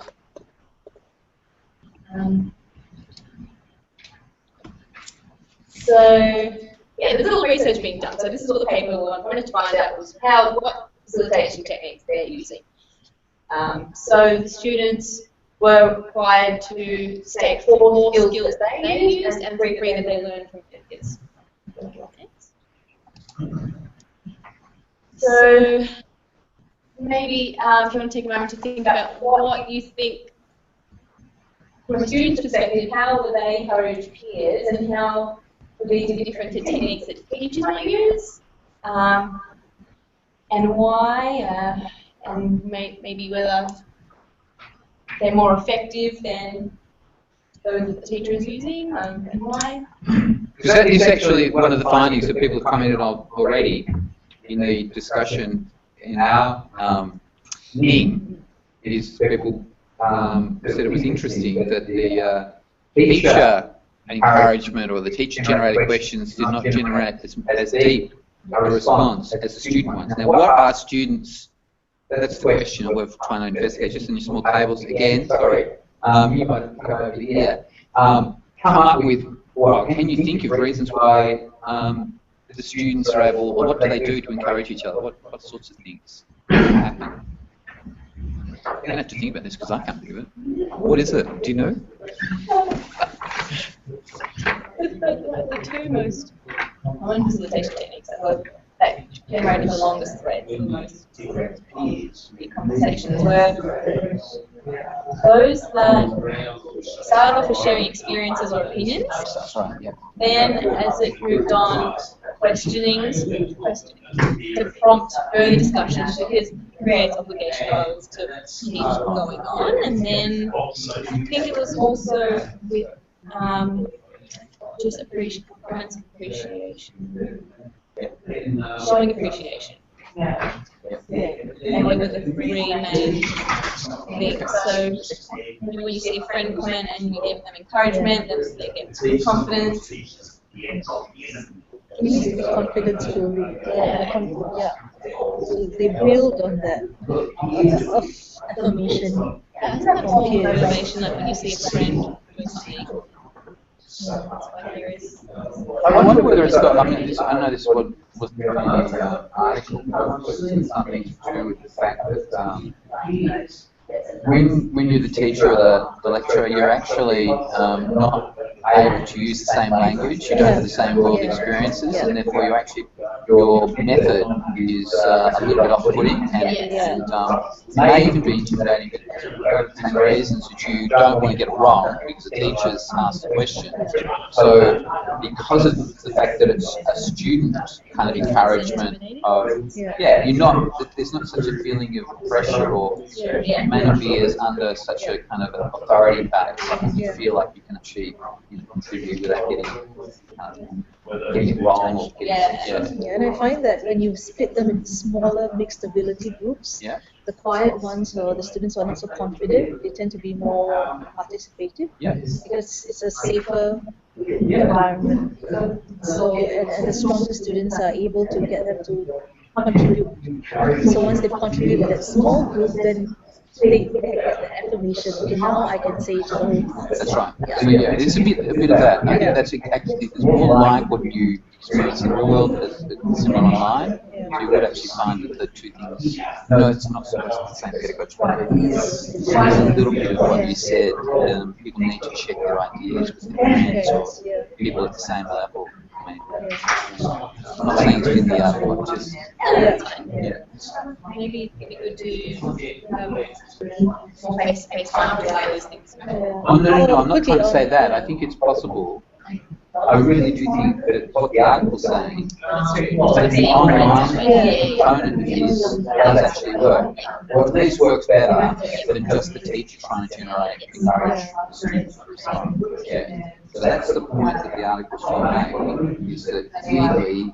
Yeah, there's a little research being done. So this is what the paper wanted to find out was what facilitation techniques they're using. So the students were required to state 4 skills that they used and 3 that they learned from peers. So maybe if you want to take a moment to think about what you think, from a student's perspective, how would they encourage peers and how would these be different techniques that teachers might use, and why, and maybe whether they're more effective than those that the teacher is using, and why. Because that is actually one of the findings that people have commented on already in the discussion in our NING, is people said it was interesting that the teacher encouragement or the teacher-generated questions did not generate as deep a response as the student ones. Now, what are students, that's the question we're trying to investigate, just in your small tables again, sorry, you might go over here, come up with, well, can you think of reasons why the students are able, or what do they do to encourage each other? What sorts of things happen? You don't have to think about this because I can't think of it. What is it? Do you know? The 2 most common facilitation techniques that generated the longest threads and most conversations were those that started off with sharing experiences or opinions. That's right, yeah. Then, as it moved on, questionings to prompt further discussions because it creates obligation others to keep going on. And then I think it was also with just appreciation, showing appreciation. And there were the three main things. So when you see a friend comment and you give them encouragement, then they get confidence. It needs to be confidence building. Yeah. So they build on that of affirmation That's not from all peers. motivation, like when you see a friend doing something. That's why there is. I wonder whether it's got, I mean, this, I know this was in the article, but it's something to do with the fact that when you're the teacher or the lecturer, you're actually not able to use the same language, you don't have the same world experiences, and therefore you actually, your method is a little bit off-putting, and may even be intimidating, but for the same reasons that you don't want to get it wrong, because the teacher's asked the question. So because of the fact that it's a student kind of encouragement of, you're not, there's not such a feeling of pressure, or you may not be as under such a kind of an authority base. You feel like you can actually contribute without getting it wrong or getting, And I find that when you split them into smaller mixed ability groups, the quiet ones or the students who are not so confident, they tend to be more participative because it's a safer environment. So, and the stronger students are able to get them to contribute. So once they've contributed in that small group, then they get the affirmation. Okay, now I can say to the whole class. That's right. So it's a bit of that. I think that's actually, it's more like what you experience in the real world as similar online. So you would actually find that the two things, no, it's not sort of the same pedagogy, but it is. So there's a little bit of what you said, people need to check their ideas with their friends or people at the same level. I mean, I'm not saying it's in the other one, just, Maybe it'd be good to more face-to-face time to learn those things. Oh, no, I'm not trying to say that. I think it's possible. I really do think that what the article's saying, that the online component does actually work. Or at least works better than just the teacher trying to encourage the students to respond. So that's the point that the article's trying to make, is that clearly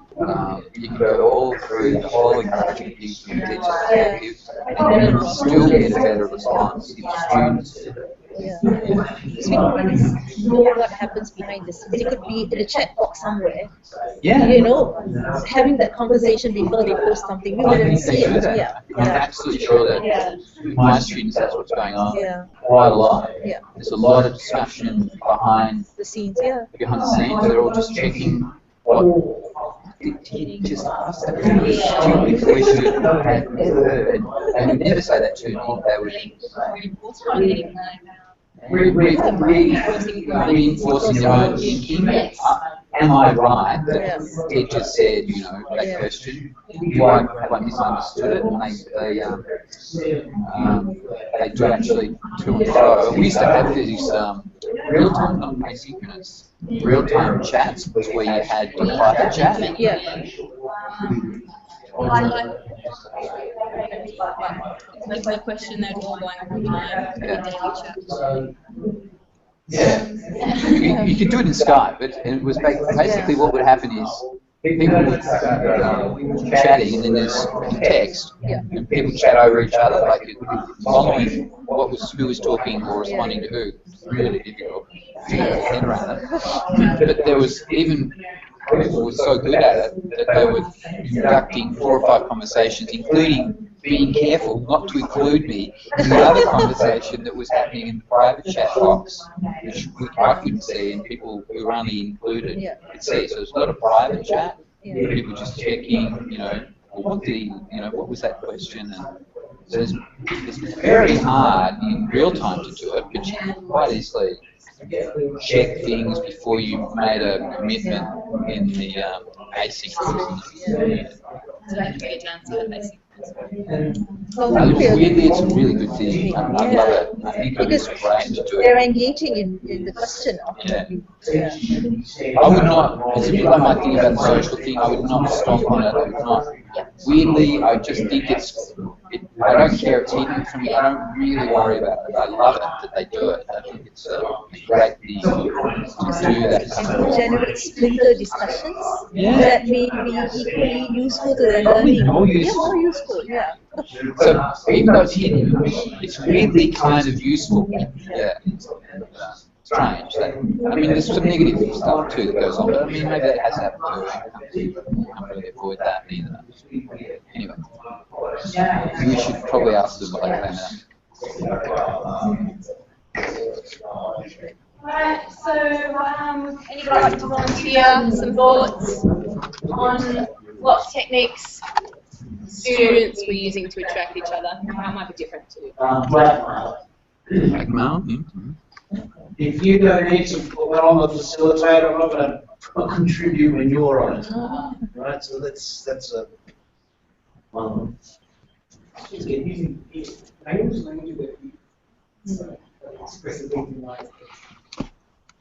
you can go all through the whole encouragement piece from the teacher's perspective and still get a better response if the students do it. Because we know what happens behind the scenes. It could be in a chat box somewhere. You know, having that conversation before they post something. We wouldn't see it. I'm absolutely sure that my students, that's what's going on quite a lot. There's a lot of discussion behind the scenes. Behind the scenes, they're all just checking what just asked a really stupid question I've never heard. They would never say that to me. They would reinforcing their own thinking. Am I right that the teacher said, that question? Have I misunderstood it? And they do actually to and fro. We used to have these real-time, not asynchronous, real-time chats where you had a private chat. That's the question that all going all the time in daily chat. You could do it in Skype, but it was basically what would happen is people would chatting, and then there's text, and people chat over each other, like following who was talking or responding to who. It's really difficult to get your head around it. But there was even people were so good at it that they were conducting 4 or 5 conversations, including being careful not to include me in the other conversation that was happening in the private chat box, which I couldn't see, and people who were only included could see. So there's a lot of private chat, people just checking, what was that question? And so it's very hard in real time to do it, but you can quite easily check things before you've made a commitment in the asynchronous. Weirdly, it's a really good thing. I love it. I think it's great to do it. They're engaging in the question. I would not, it's a bit like my thing about the social thing, I would not stomp on it, I would not Weirdly, I just think I don't care it's hidden from me. I don't really worry about it. I love it that they do it. I think it's a great thing to do that kind And of. generate splinter discussions Yeah. that may be equally useful to their learning. More Yeah, useful. more useful, yeah. So even though it's hidden, it's weirdly kind of useful. Yeah. Strange. I mean, there's some negative stuff too that goes on, but I mean, maybe that has happened too. Can't really avoid that either. Anyway, we should probably ask them what they came out. Right, so anybody like to volunteer some thoughts on what techniques students were using to attract each other? How it might be different too. Blackmail. Blackmail? If you don't need to, well, I'm a facilitator, I'm not going to contribute when you're on it. Right, so that's a one. Using language that we express something like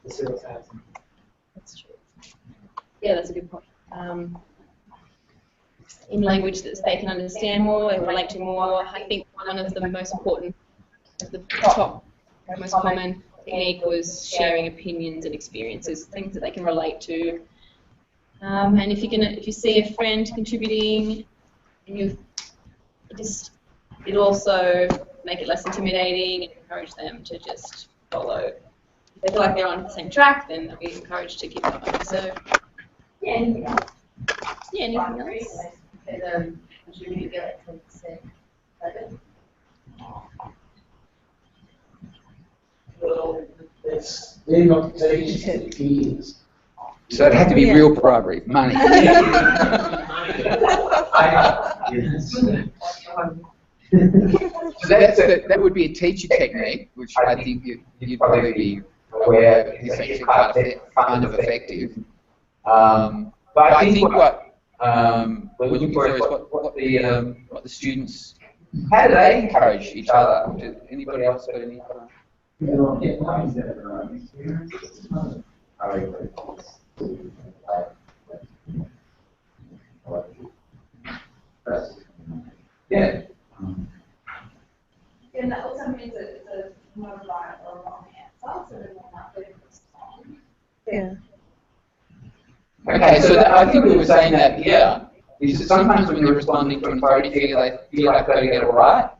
facilitating. That's true. Yeah, that's a good point. In language that they can understand more and relate to more, I think one of the most important, the top, most common technique was sharing opinions and experiences, things that they can relate to. And if you see a friend contributing, and it'll also make it less intimidating and encourage them to just follow. If they feel like they're on the same track, then they'll be encouraged to keep going. So, yeah, anything else? Yeah, anything else? Contribute like 20%. Well, they're not teachers, they're peers. So it had to be real bribery, money. So that would be a teacher technique, which I think you'd probably be aware is actually kind of effective. But I think what we're looking for is what the students, how do they encourage each other? Does anybody else got any? Yeah. And that also means that it's a more right or wrong answer, so they're more likely to respond. Yeah. Okay, so I think we were saying that here, is that sometimes when they're responding to an authority figure, they feel like they've got to get it right.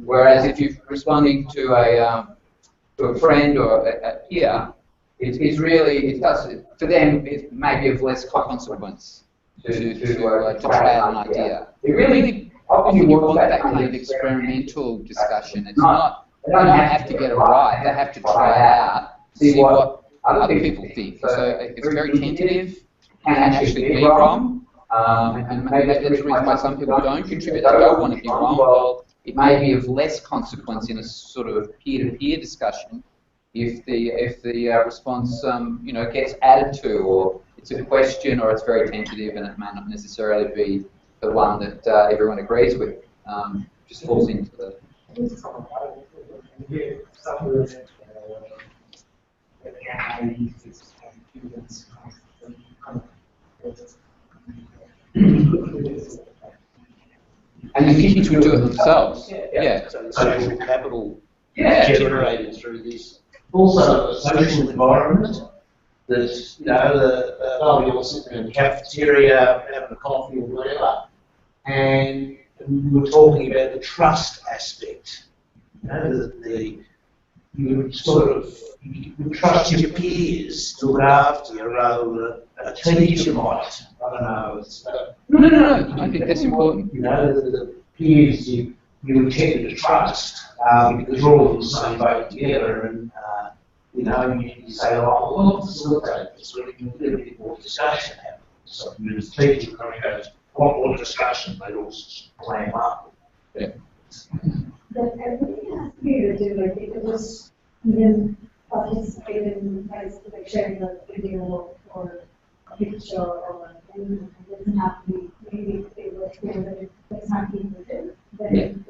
Whereas if you're responding to a friend or a peer, it's really, for them, it may be of less consequence to try out an idea. It really, often you want that kind of experimental discussion. It's not, they don't have to get it right, they have to try out, see what other people think. So it's very tentative, can actually be wrong, and maybe that's the reason why some people don't contribute, they don't want to be wrong. Well, it may be of less consequence in a sort of peer-to-peer discussion if the response gets added to, or it's a question, or it's very tentative and it may not necessarily be the one that everyone agrees with. Just falls into the. And the kids would do it themselves. Yeah. Social capital generated through this. Also, a social environment that, they'll be all sitting in the cafeteria, having a coffee or whatever, and we were talking about the trust aspect. You would trust your peers to look after you rather than a teacher might. I don't know. No. I think that's important. The peers you tend to trust because you're all in the same boat together, and you say, oh, well, facilitate this, we can get a bit more discussion happen. So as teachers, a lot more discussion, they all clam up. Yeah. But everything has to be written, like it was even participate in like sharing a video or a picture or anything. It doesn't have to be, maybe it was clear that it does not be written, then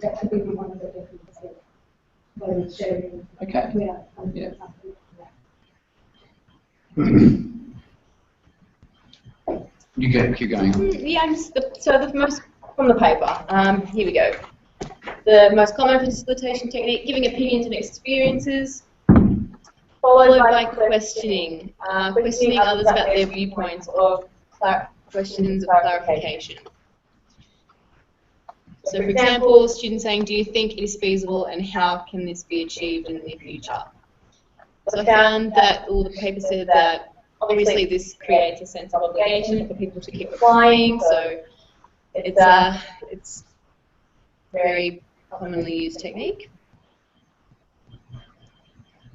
that could be one of the differences by sharing. Okay. Yeah. You go, keep going. Yeah, so the most, from the paper, here we go. The most common facilitation technique, giving opinions and experiences, followed by questioning. Questioning others about their viewpoints or questions of clarification. So for example, students saying, do you think it is feasible and how can this be achieved in the future? So I found that all the paper said that obviously this creates a sense of obligation for people to keep applying, so it's very commonly used technique.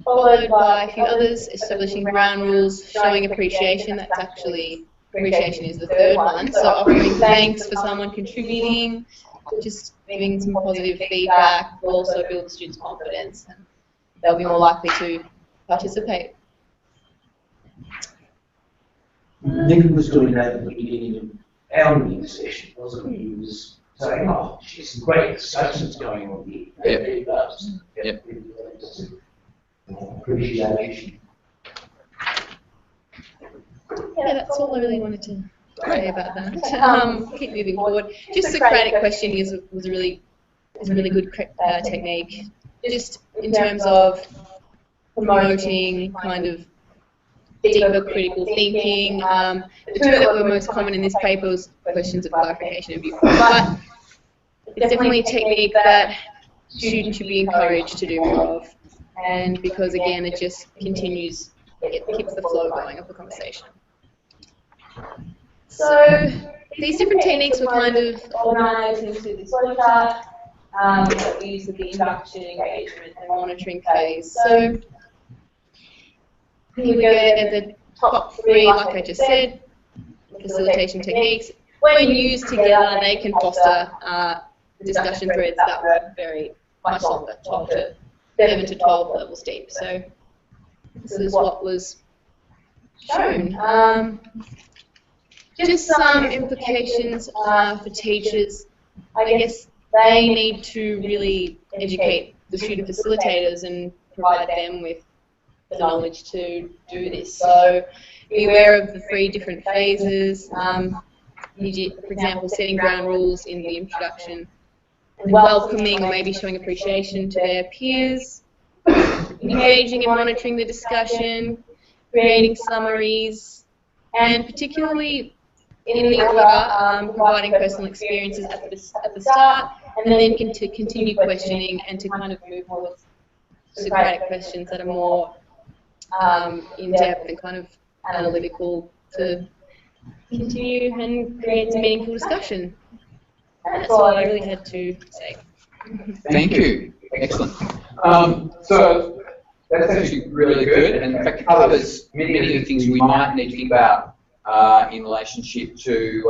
Followed by a few others, establishing ground rules, showing appreciation. That's actually, appreciation is the third one. So offering thanks for someone contributing, just giving some positive feedback will also build students' confidence and they'll be more likely to participate. Nick was doing that at the beginning of our meeting session, wasn't he? He was saying, oh, geez, some great discussions going on here. Yep. Appreciation. Yeah, that's all I really wanted to say about that. Keep moving forward. Just Socratic questioning is a really good technique. Just in terms of promoting kind of deeper critical thinking. The two that were most common in this paper was questions of clarification and viewpoint. But it's definitely a technique that students should be encouraged to do more of. And because again, it just continues, it keeps the flow going of the conversation. So these different techniques were kind of organised into this flowchart that we use at the induction, engagement and monitoring phase. So here we go, the top three, like I just said, facilitation techniques. When used together, they can foster discussion threads that work much longer, 7 to 12 levels deep. So this is what was shown. Just some implications for teachers. I guess they need to really educate the student facilitators and provide them with the knowledge to do this. So be aware of the 3 different phases. For example, setting ground rules in the introduction, and welcoming or maybe showing appreciation to their peers, engaging and monitoring the discussion, creating summaries, and particularly in the order, providing personal experiences at the start, and then to continue questioning and to kind of move towards Socratic questions that are more in-depth and kind of analytical to continue and create some meaningful discussion. And that's all I really had to say. Thank you. Excellent. So that's actually really good, and in fact it covers many of the things we might need to think about in relationship to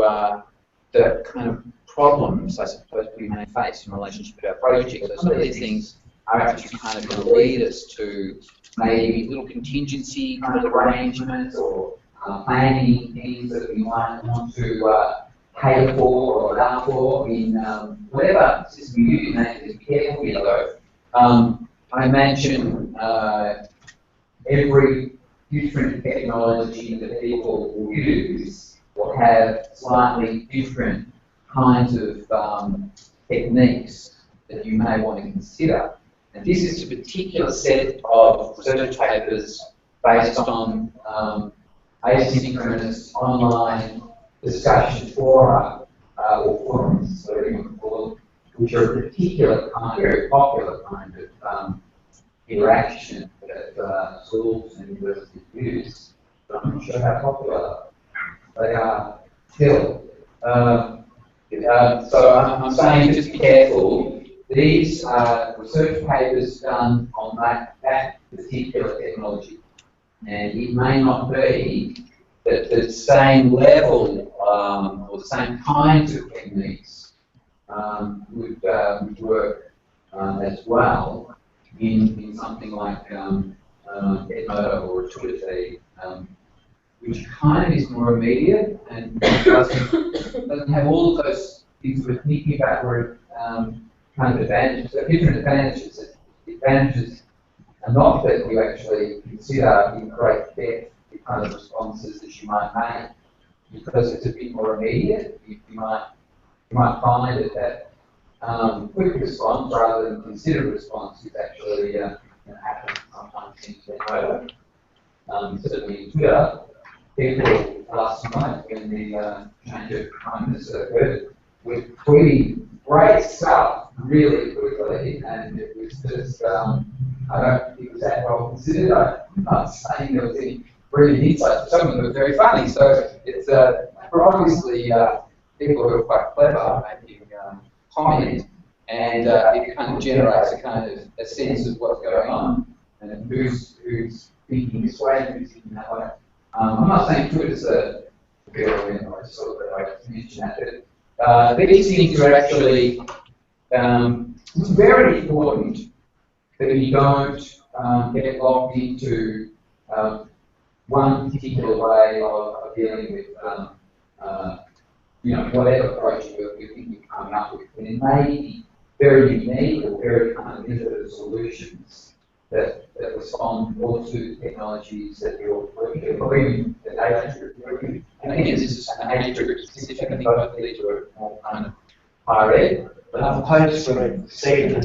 the kind of problems, I suppose, we may face in relationship to our project. So some of these things are actually kind of going to lead us to maybe little contingency kind of arrangements or planning things that we might want to cater for or allow for in whatever system you use. And just be careful here though. I imagine every different technology that people will use will have slightly different kinds of techniques that you may want to consider. And this is a particular set of research papers based on asynchronous online discussion fora or forums, whatever you want to call them, which are a particular kind, very popular kind of interaction that schools and universities use. But I'm not sure how popular they are still. So I'm saying just be careful. These are research papers done on that particular technology. And it may not be that the same level or the same kinds of techniques would work as well in something like Edmodo or Twitter, which kind of is more immediate and doesn't have all of those things we're thinking about where kind of advantages. So different advantages. The advantages are not that you actually consider in great depth the kind of responses that you might make because it's a bit more immediate. You might find it that quick response rather than considered response is actually happen sometimes in later. Certainly in Twitter, people last night when the change of Prime Minister occurred were tweeting great stuff really quickly, and it was just, I don't think it was that well considered. I'm not saying there was any brilliant insights, but some of them were very funny. So it's obviously people who are quite clever making comment, and it kind of generates a kind of a sense of what's going on and who's thinking this way and who's thinking that way. I'm not saying Twitter's a failure, I just sort of like to mention that, but these things are actually it's very important that you don't get locked into one particular way of dealing with whatever approach you think you're coming up with. And it may be very unique or very kind of limited solutions that respond more to technologies that you're working with, or even the age group you're working with. And again, this is an age group specific. I think both of these are more kind of higher ed. Post for second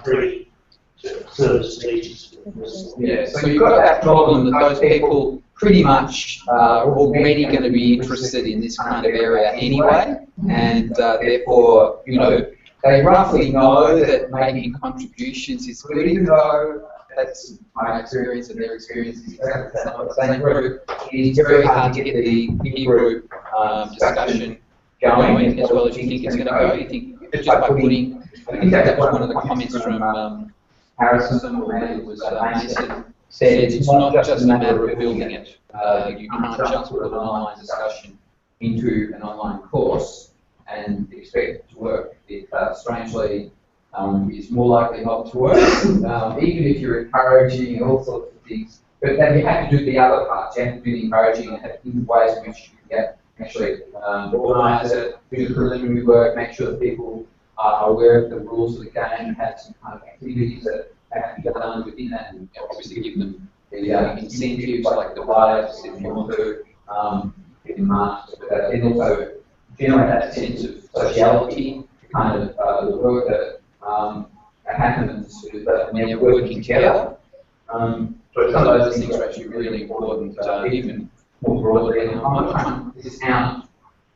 free service teachers. Yeah, so you've got that problem that those people pretty much are already going to be interested in this kind of area anyway, and therefore, they roughly know that making contributions is good, even though that's my experience and their experience is exactly the same group. It is very hard to get the peer group discussion going as well as you think it's going to go. You think just by putting, I think that was one of the comments from Harrison, or maybe it was Mason, said it's not just a matter of building it. You can't just put an online discussion into an online course and expect it to work. It strangely is more likely not to work, even if you're encouraging all sorts of things. But then you have to do the other parts. You have to do the encouraging and have ways in which you can get actually organise it, do the preliminary work, make sure that people are aware of the rules of the game and have some kind of activities that have to be done within that, and obviously give them the incentives like the lives if you want to get them marked, but then also generate that sense of sociality, kind of the work that happens when they're working together. So some of those things are actually really important, even more broadly. And I'm not trying to discount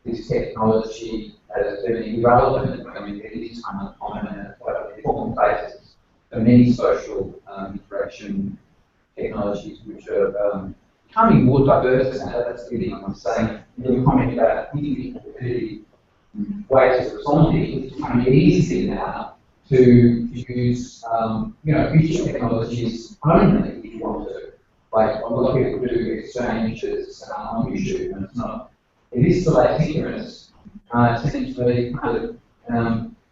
this technology as being irrelevant. I mean, it is kind of common and it's quite an important basis for many social interaction technologies which are becoming more diverse. And that's the thing I'm saying. You're commenting about the ways of responding. It's becoming easy now to use, visual technologies only if you want to. Like a lot of people do exchanges on YouTube, and it's not. It is still asynchronous. It seems to be kind of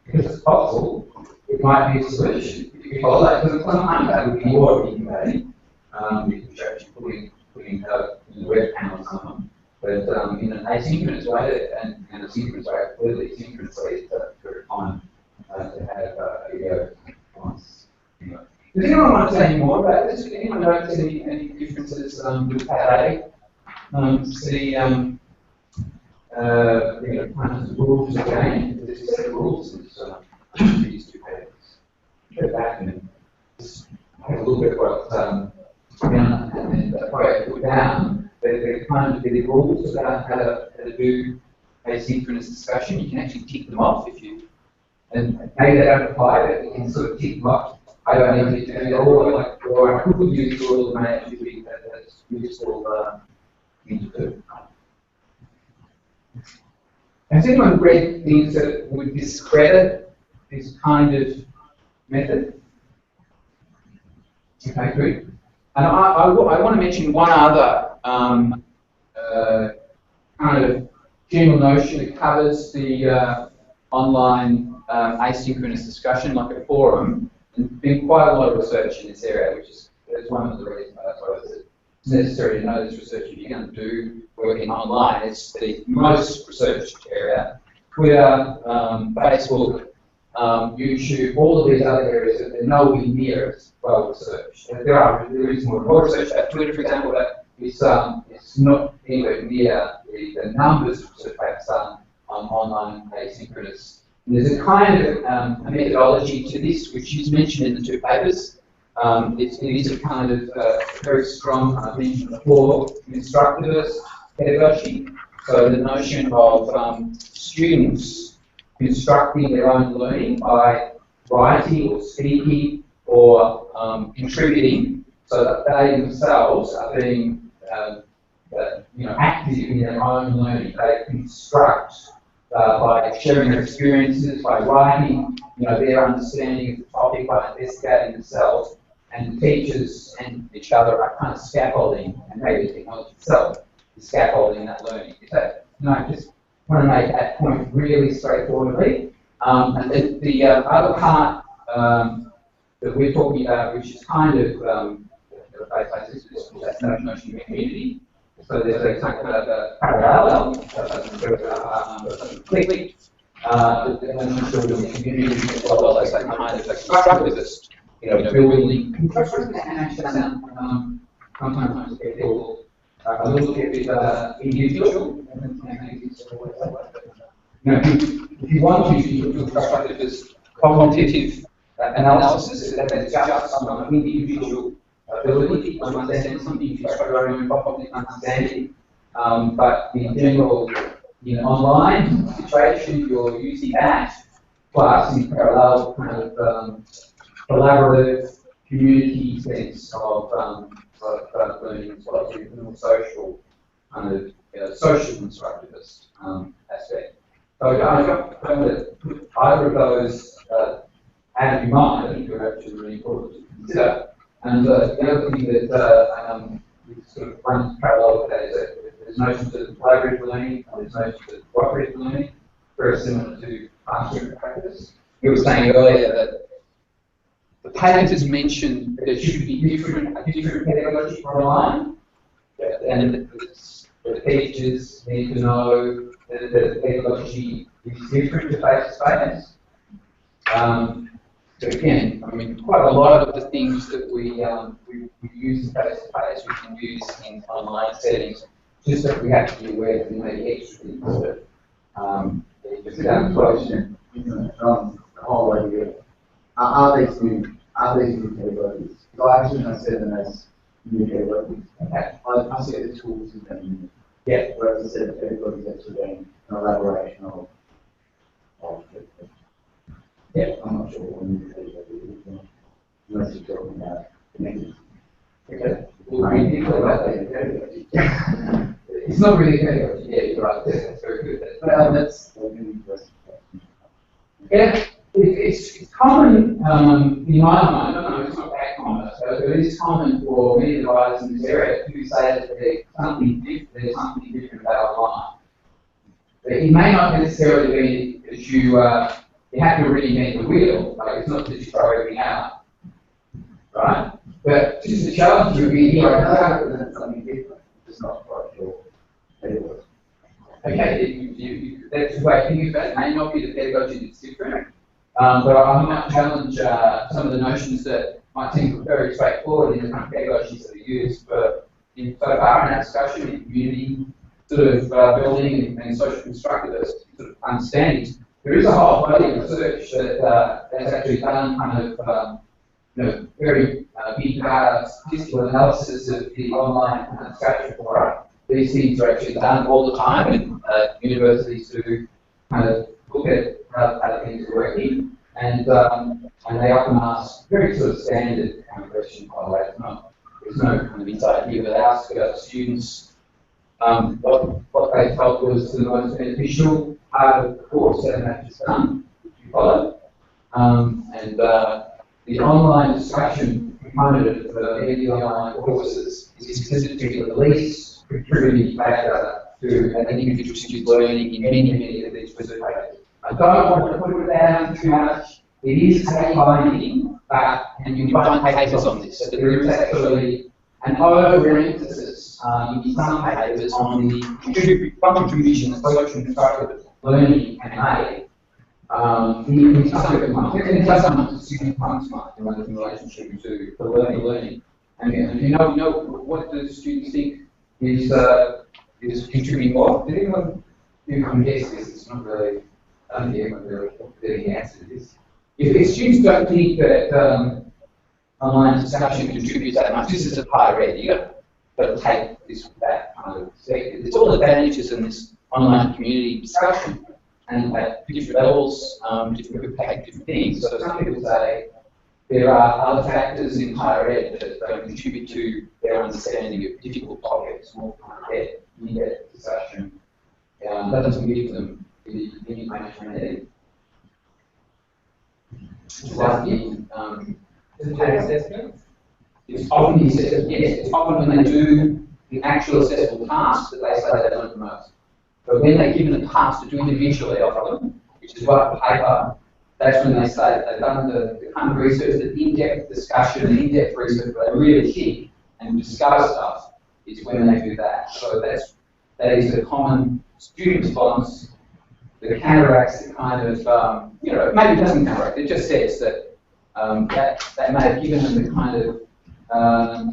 because it's possible, it might be a solution. If you follow that, because sometimes that would be more intimidating. If you're actually putting the web panel on. But in an asynchronous way and a synchronous way, clearly synchronously, it's very common to have video response. Does anyone want to say any more about this? Does anyone notice any differences with Cat A? See, kind of the rules of the game. There's a set of rules. These two papers. Go back and just have a look at what down and then put down. They're kind of the rules about how to do asynchronous discussion. You can actually tick them off if you. And maybe they don't apply, but you can sort of tick them off. I don't need to do it all, or I could use the rule may actually be that's useful thing to do. Has anyone read things that would discredit this kind of method? Okay, good. And I want to mention one other kind of general notion that covers the online asynchronous discussion, like a forum. And there's been quite a lot of research in this area, which is one of the reasons why it's necessary to know this research if you're going to do working online. It's the most researched area. Twitter, Facebook, YouTube, all of these other areas that they're nowhere near as well researched. There is more research about Twitter, for example, but it's not anywhere near the numbers of papers done online asynchronous. And there's a kind of a methodology to this, which is mentioned in the two papers. It is a kind of very strong, I mentioned before, constructivist pedagogy. So the notion of students constructing their own learning by writing or speaking or contributing, so that they themselves are being active in their own learning. They construct by sharing their experiences, by writing, their understanding of the topic, by investigating themselves, and the teachers and each other are kind of scaffolding, and maybe the technology itself is scaffolding that learning. So, just want to make that point really straightforwardly. And then the other part that we're talking about, which is kind of that notion of community. So there's a kind of a parallel, completely, the notion of the community as well as a kind of a constructivist, building. Constructivist can actually sound sometimes people a little bit individual. If you want to use constructivist cognitive analysis, that's just an individual ability to understand something, to extract your own cognitive understanding. But in general, in an online situation, you're using that plus in parallel kind of collaborative community sense of learning as well as a social kind of social constructivist aspect. So I don't want to put either of those out of your mind. I think they're actually really important to consider. And the other thing that we sort of runs parallel with that is that there's notions of collaborative learning, and there's notions of cooperative learning, very similar to classroom practice. You were saying earlier that the papers mentioned that there should be a different pedagogy for online, and the teachers need to know that the pedagogy is different to face-to-face. So again, I mean, quite a lot of the things that we use in face-to-face, we can use in online settings, just that we have to be aware that there may be extra things that just down question. The whole idea. Are these new pedagogies? So I actually don't see them as new pedagogies. Okay. I see the tools in them. Yeah. Whereas I said the pedagogies actually being an elaboration of yeah, I'm not sure what new pedagogy is, unless you're talking about connected. Okay. Well, we think about that pedagogy. It's not really pedagogy. Yeah, you're right. That's very good. That's yeah. It's common in my mind. I don't know. It's not that common, but it is common for many advisors in this area to say that there's something different about online. It may not necessarily be that you have to reinvent the wheel. Like it's not that you throw everything out, right? But just a challenge would be here. I know that something different. It's not quite sure. Okay, that's the way I think about it. It may not be the pedagogy that's different, but I might challenge some of the notions that might seem very straightforward in the kind of pedagogies that are used, but so far in our discussion in community sort of building and social constructivist sort of understandings, there is a whole body of research that has actually done kind of very big data statistical analysis of the online structure for it. These things are actually done all the time in universities to kind of look at how things are working, and they often ask very sort of standard kind of questions. By the way, there's no kind of insight here, but they ask students what they felt was the most beneficial part of the course that they've just done, which you followed, and the online discussion component of any online courses is considered to be the least contributing factor to an individual student's learning in many of these research papers. I don't want to put it down too much. It is a finding, and you can find papers on this, that there is actually an overemphasis in some papers on the contribution that social constructive learning can make. In some of the student function in relationship to the learning. And you know what do students think is contributing more. Did anyone who can guess this? It's not really, I don't think anyone really answered this. If students don't think that online discussion contributes that much, this is a higher ed, you've got to take this with that kind of perspective. It's all advantages in this online community discussion, and at different levels, different people take different things. So some people say there are other factors in higher ed that don't contribute to their understanding of difficult topics, more complex, in-depth discussion. That doesn't give them the information they need. Like the assessment? It's often the assessment, yes. It's often when they do the actual assessable task that they say they learn the most. But when they're given a task to do individually often, which is write a paper, that's when they say that they've done the kind of research, the in-depth discussion, the in-depth research where they really think and discover stuff is when they do that. So that is a common student response that counteracts the kind of, maybe it doesn't counteract, it just says that that may have given them the kind of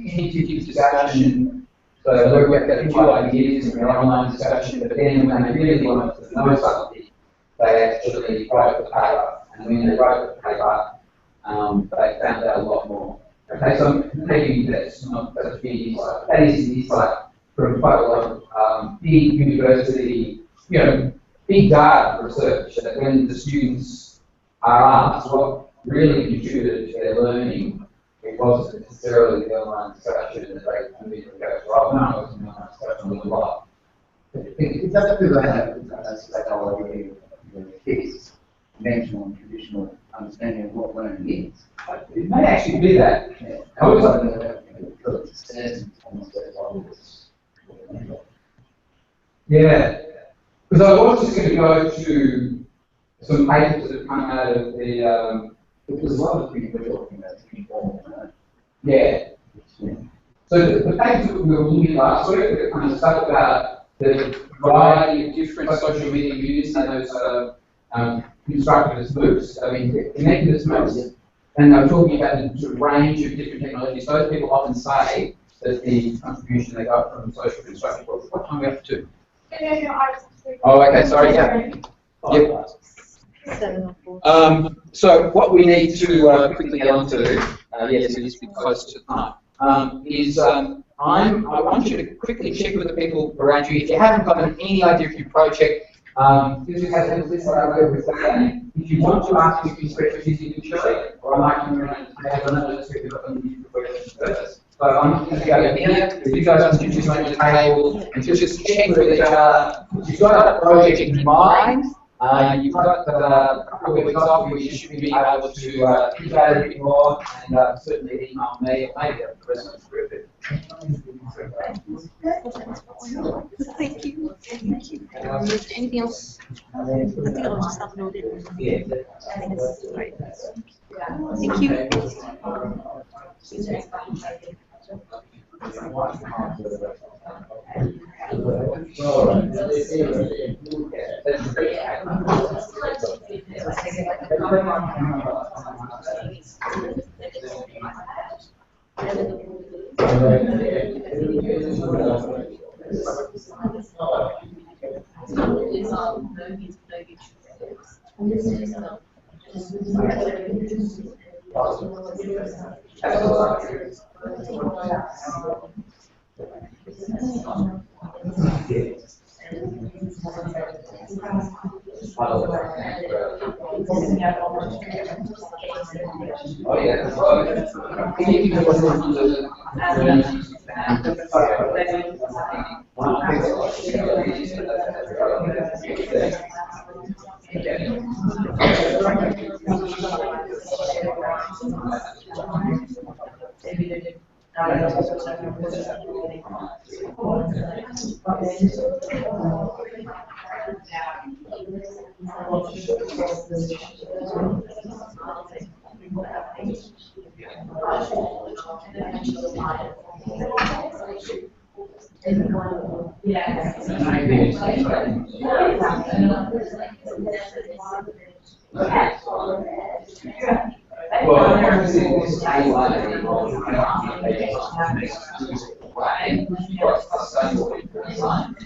tentative discussion. So they work out a few ideas from their online discussion, but then when they really want to know something, they actually write the paper. And when they wrote the paper, they found out a lot more. Okay, so maybe that's not such a big insight. That is an insight from quite a lot of big university, big data research, that when the students are asked what really contributed to their learning, it wasn't necessarily the online discussion that they immediately go, well, no, it was an online discussion a lot. It doesn't feel like that's already the case. Mention on traditional understanding of what learning is. It may actually be that. Yeah, because I was just going to go to some papers that come out of the. There's a lot of things we're talking about informal. Yeah. So the papers that we were looking at last week that kind of stuff about the variety of different social media used in those constructed as MOOCs, connected as MOOCs, and they were talking about the sort of range of different technologies. Those people often say that the contribution they got from social construction. What time are we up to? Oh, okay, sorry, yeah. Yep. So what we need to quickly get on to, yes, it is close to time, is I want you to quickly check with the people around you. If you haven't got any idea of your project, this has a list over with that. If you want to ask me a few questions individually, or I might come around and have another list of questions first. So I'm going to go here. You guys can just join the table and just check with each other. You've got a project in mind. You've got a couple of weeks off where you should be able to think about it a bit more and certainly email me or maybe the rest of the group. Thank you. Thank you. Anything else? I think I'll just upload it. Yeah. I think it's right. Thank you. way, like sustainable design,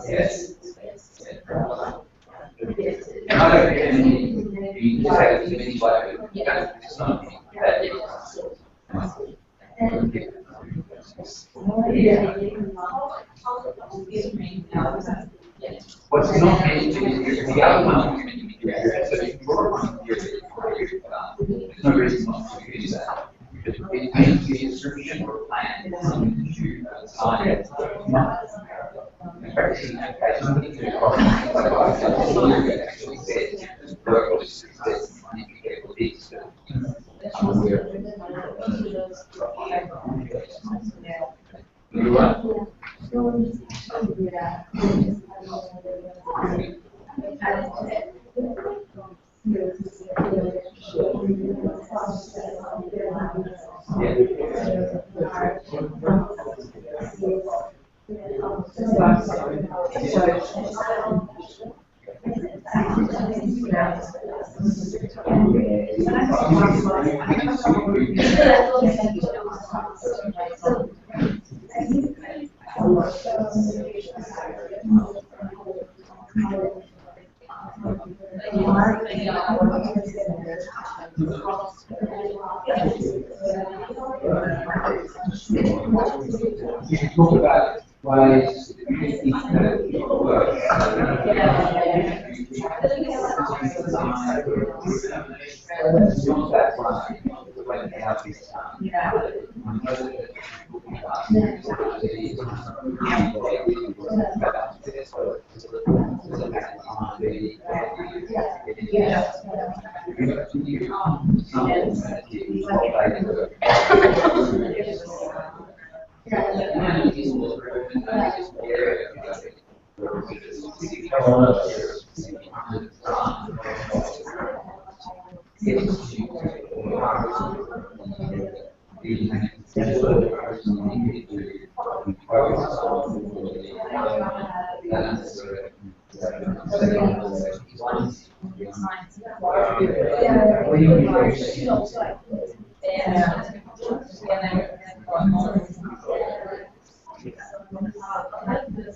Yes. And I don't get any, you just have as many like, it's not what's not meant to be the outcome, so if you work on there's no reason not to use that. Because it means to be a description or a plan, it's something that you design it. Practicing application, I think actually said, work with success, and you get what these you're right. You can talk about ways that you think that it will work.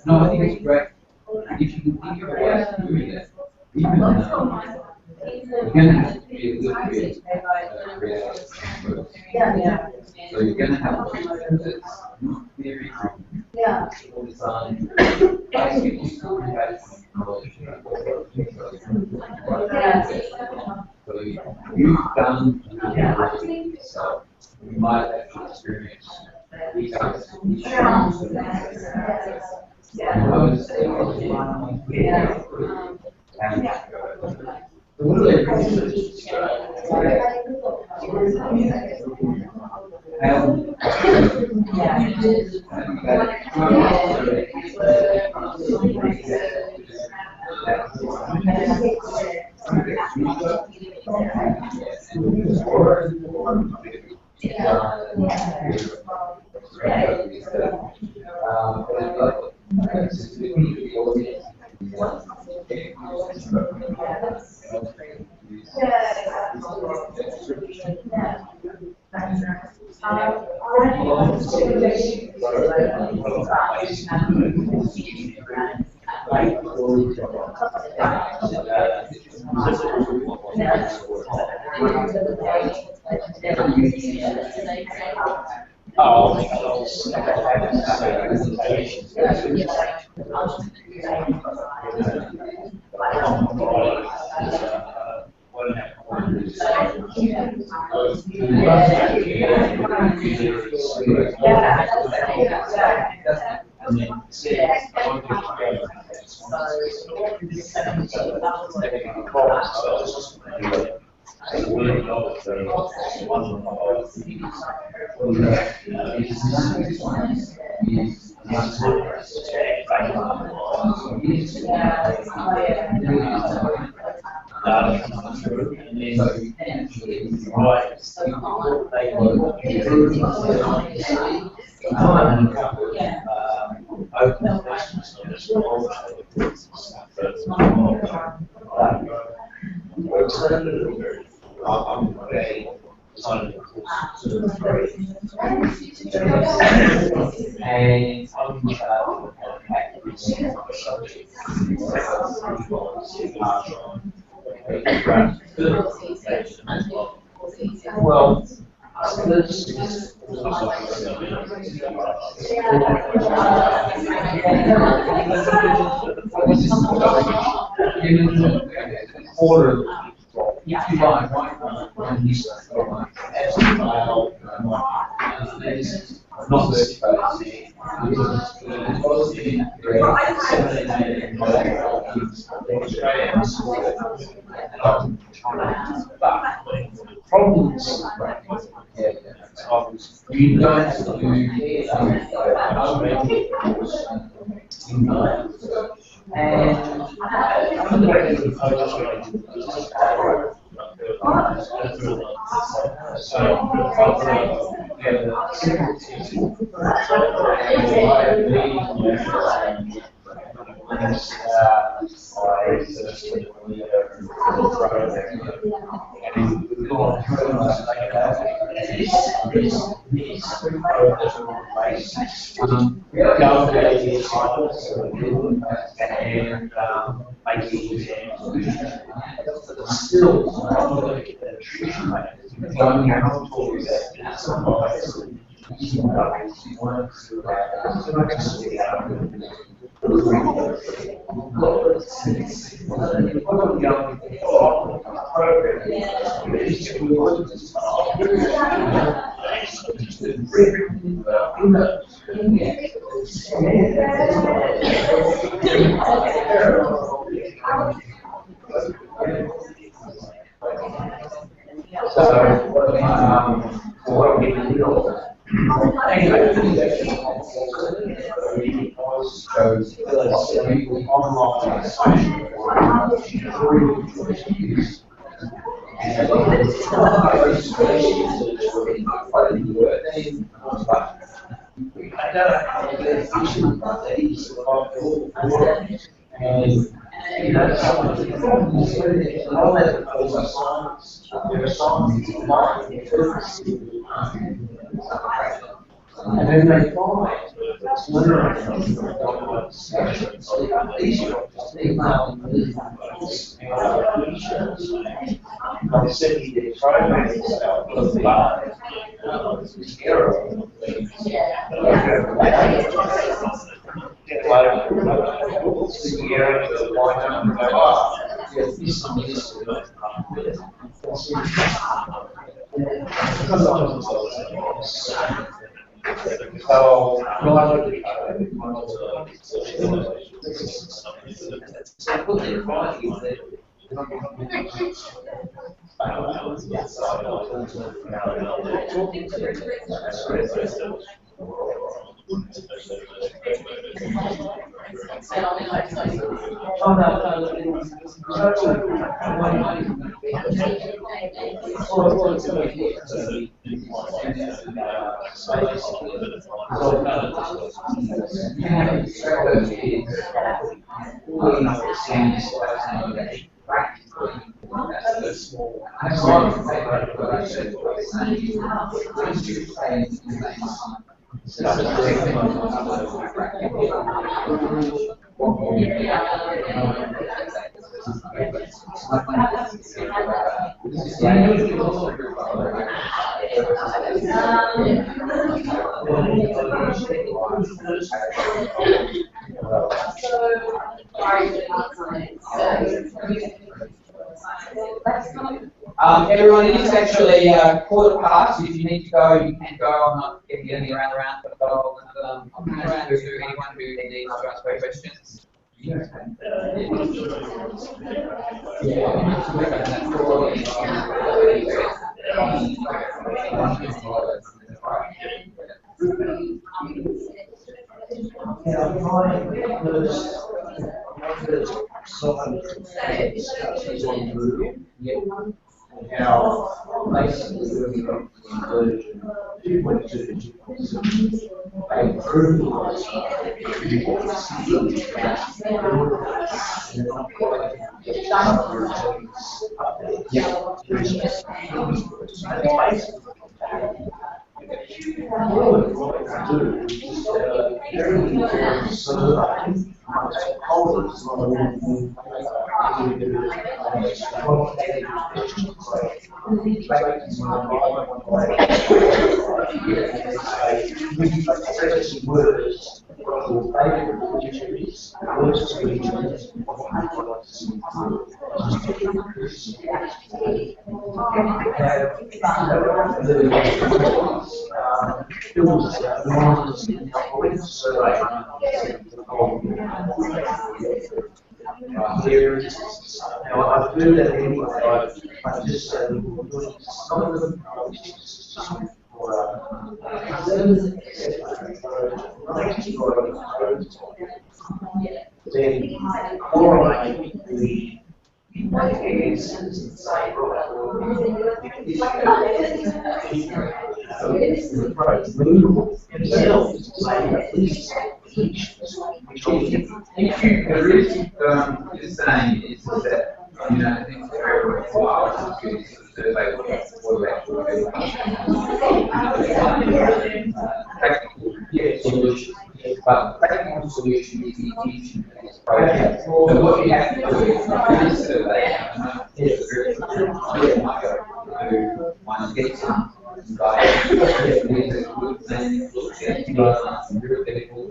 No, I think it's great. If you can think of ways of doing it, even you're going to have to be a little bit creative. So you're going to have to do that's not very design, basically based on knowledge. So you've done yourself. You might actually experience these kinds of issues. Well, order. If you like, one use as well, not this phase. Problems. You don't have to do And then they find it's literally they said he did try to Everyone, it is actually 1:15, so if you need to go, you can go. I'm not getting any around, but I'll come around to anyone who needs to ask questions. Now, my first side is on Moodle. Now, basically, we've got version 2.2, 2.7. They improved Now, I do that anyway. I just then correlate the answers and say, the phrase move themselves to say at least The reason you're saying is that, you know, I think it's very worthwhile to do this survey what practical solutions. But practical solution is the intention of this project. So what you have to do is do this survey, one get some guidance, these are good things, good people,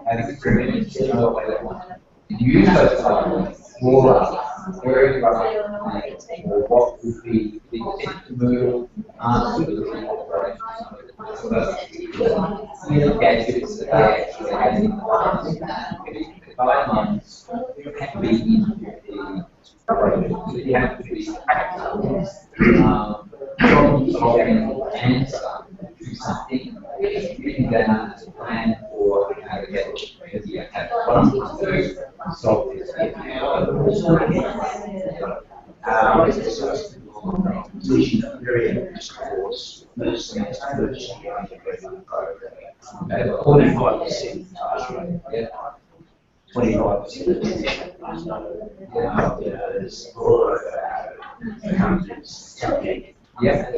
and experience in what they want. Use those guidelines for very right or what would be the intent to move answer to the gadgets that they actually have in the guidelines can be in the project. So you have to be practical, problem solving answer to something, getting down as a plan for how to get it. Because you have to do solve this. very interesting course, most first year they were 45% pass rate, 25% there's countries. Yeah.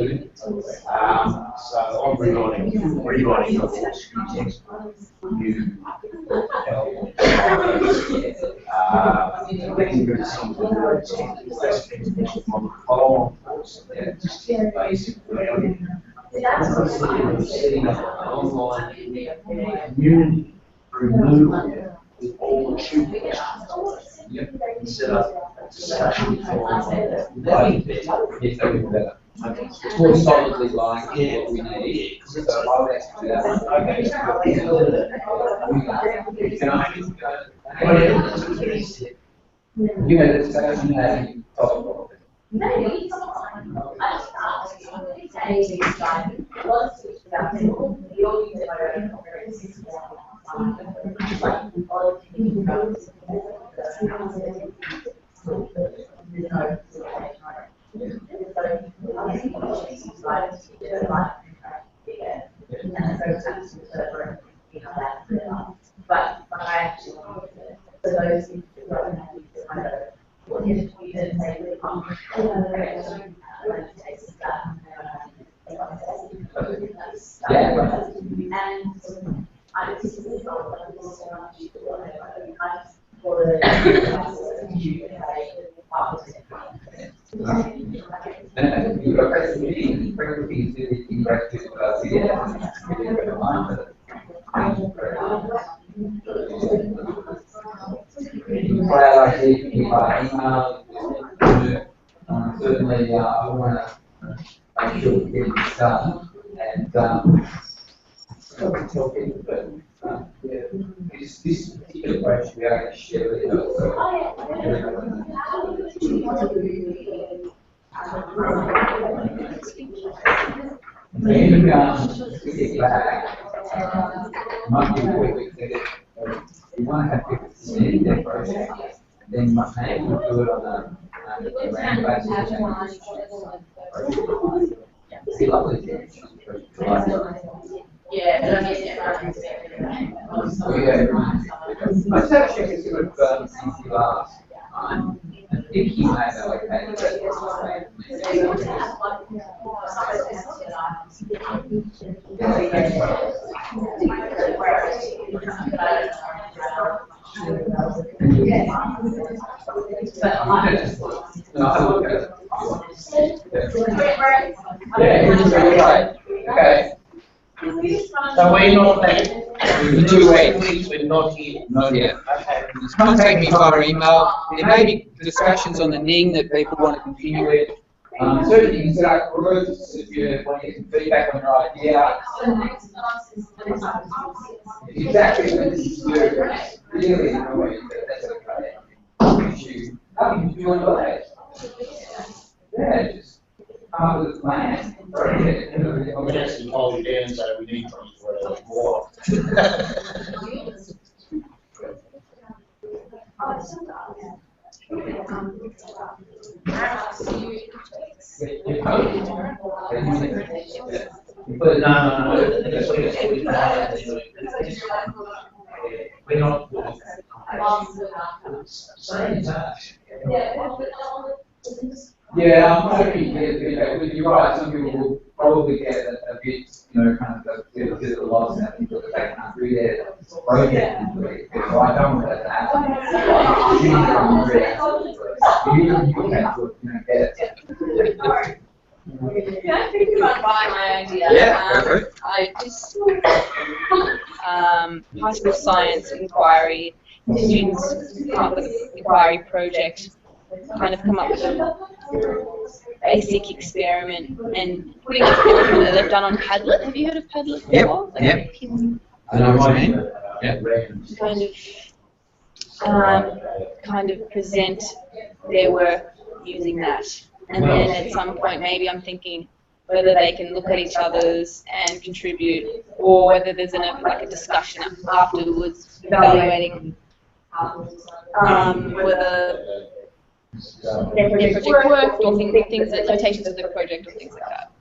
So I'm rewriting the course textbook, new making good some of the words on the follow-on course, just basically setting up an online community through Moodle with all the students. And set up a discussion forum. Better. It's more solidly like what we need. So I'll ask you that. You had a discussion that you talked about. But I actually, for those who don't have these kind of, what you didn't say, really, and I just so much for certainly, I want to make sure we get this done and tell people that this particular approach we are going to share with you. Then we get back, might be a quick want to have people submitting their projects, then you must maybe do it on a random basis. It'd be lovely to let's have check this with CC last time. And if he made allocated okay. So we're not In 2 weeks. we're not here. Not yet. Okay. Just contact me via email. There may be discussions on the Ning that people want to continue with. Certainly you can set up groups if you want to get some feedback on your idea. Exactly what you do. Really annoying, but that's okay. Nothing to do on that. Yeah, just come up with a plan. I'm actually holding down, so we need 24 hours more. But no, that's what we're not. Stay in touch. Yeah, I'm hoping you're right. Some people will probably get a bit, kind of a bit of loss and think that they can't do their project. So I don't want that to happen. You can get it. Can I think about my idea? Yeah, go for it. I just high school science inquiry. Students come up with an inquiry project, kind of come up with a basic experiment and putting it together that they've done on Padlet. Have you heard of Padlet before? Yep, yep. I know what you mean. Yeah. Kind of present their work using that. And then at some point, maybe I'm thinking whether they can look at each other's and contribute, or whether there's a discussion afterwards, evaluating whether their project worked, or things that limitations of the project, or things like that.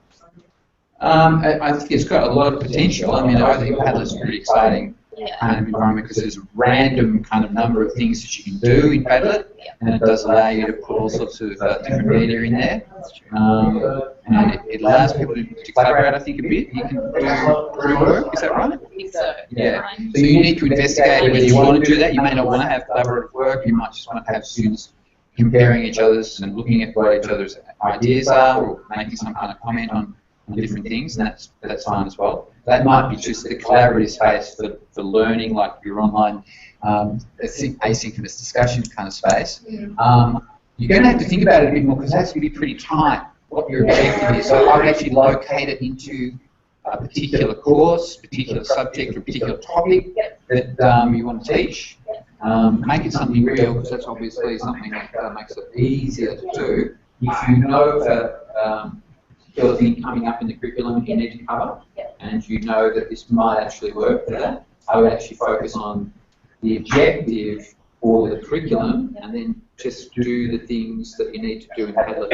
I think it's got a lot of potential. I mean, I think Padlet's a pretty exciting kind of environment because there's a random kind of number of things that you can do in Padlet, and it does allow you to put all sorts of different media in there. And it allows people to collaborate, I think, a bit. You can do group work, is that right? I think so. Yeah. So you need to investigate whether you want to do that. You may not want to have collaborative work. You might just want to have students comparing each other's and looking at what each other's ideas are, or making some kind of comment on different things, and that's fine as well. That might be just a collaborative space for learning, like your online asynchronous discussion kind of space. You're going to have to think about it a bit more because it has to be pretty tight what your objective is. So I would actually locate it into a particular course, particular subject, or particular topic that you want to teach. Make it something real, because that's obviously something that makes it easier to do. If you know a particular thing coming up in the curriculum you need to cover, and you know that this might actually work for that, I would actually focus on the objective for the curriculum, and then just do the things that you need to do in Padlet.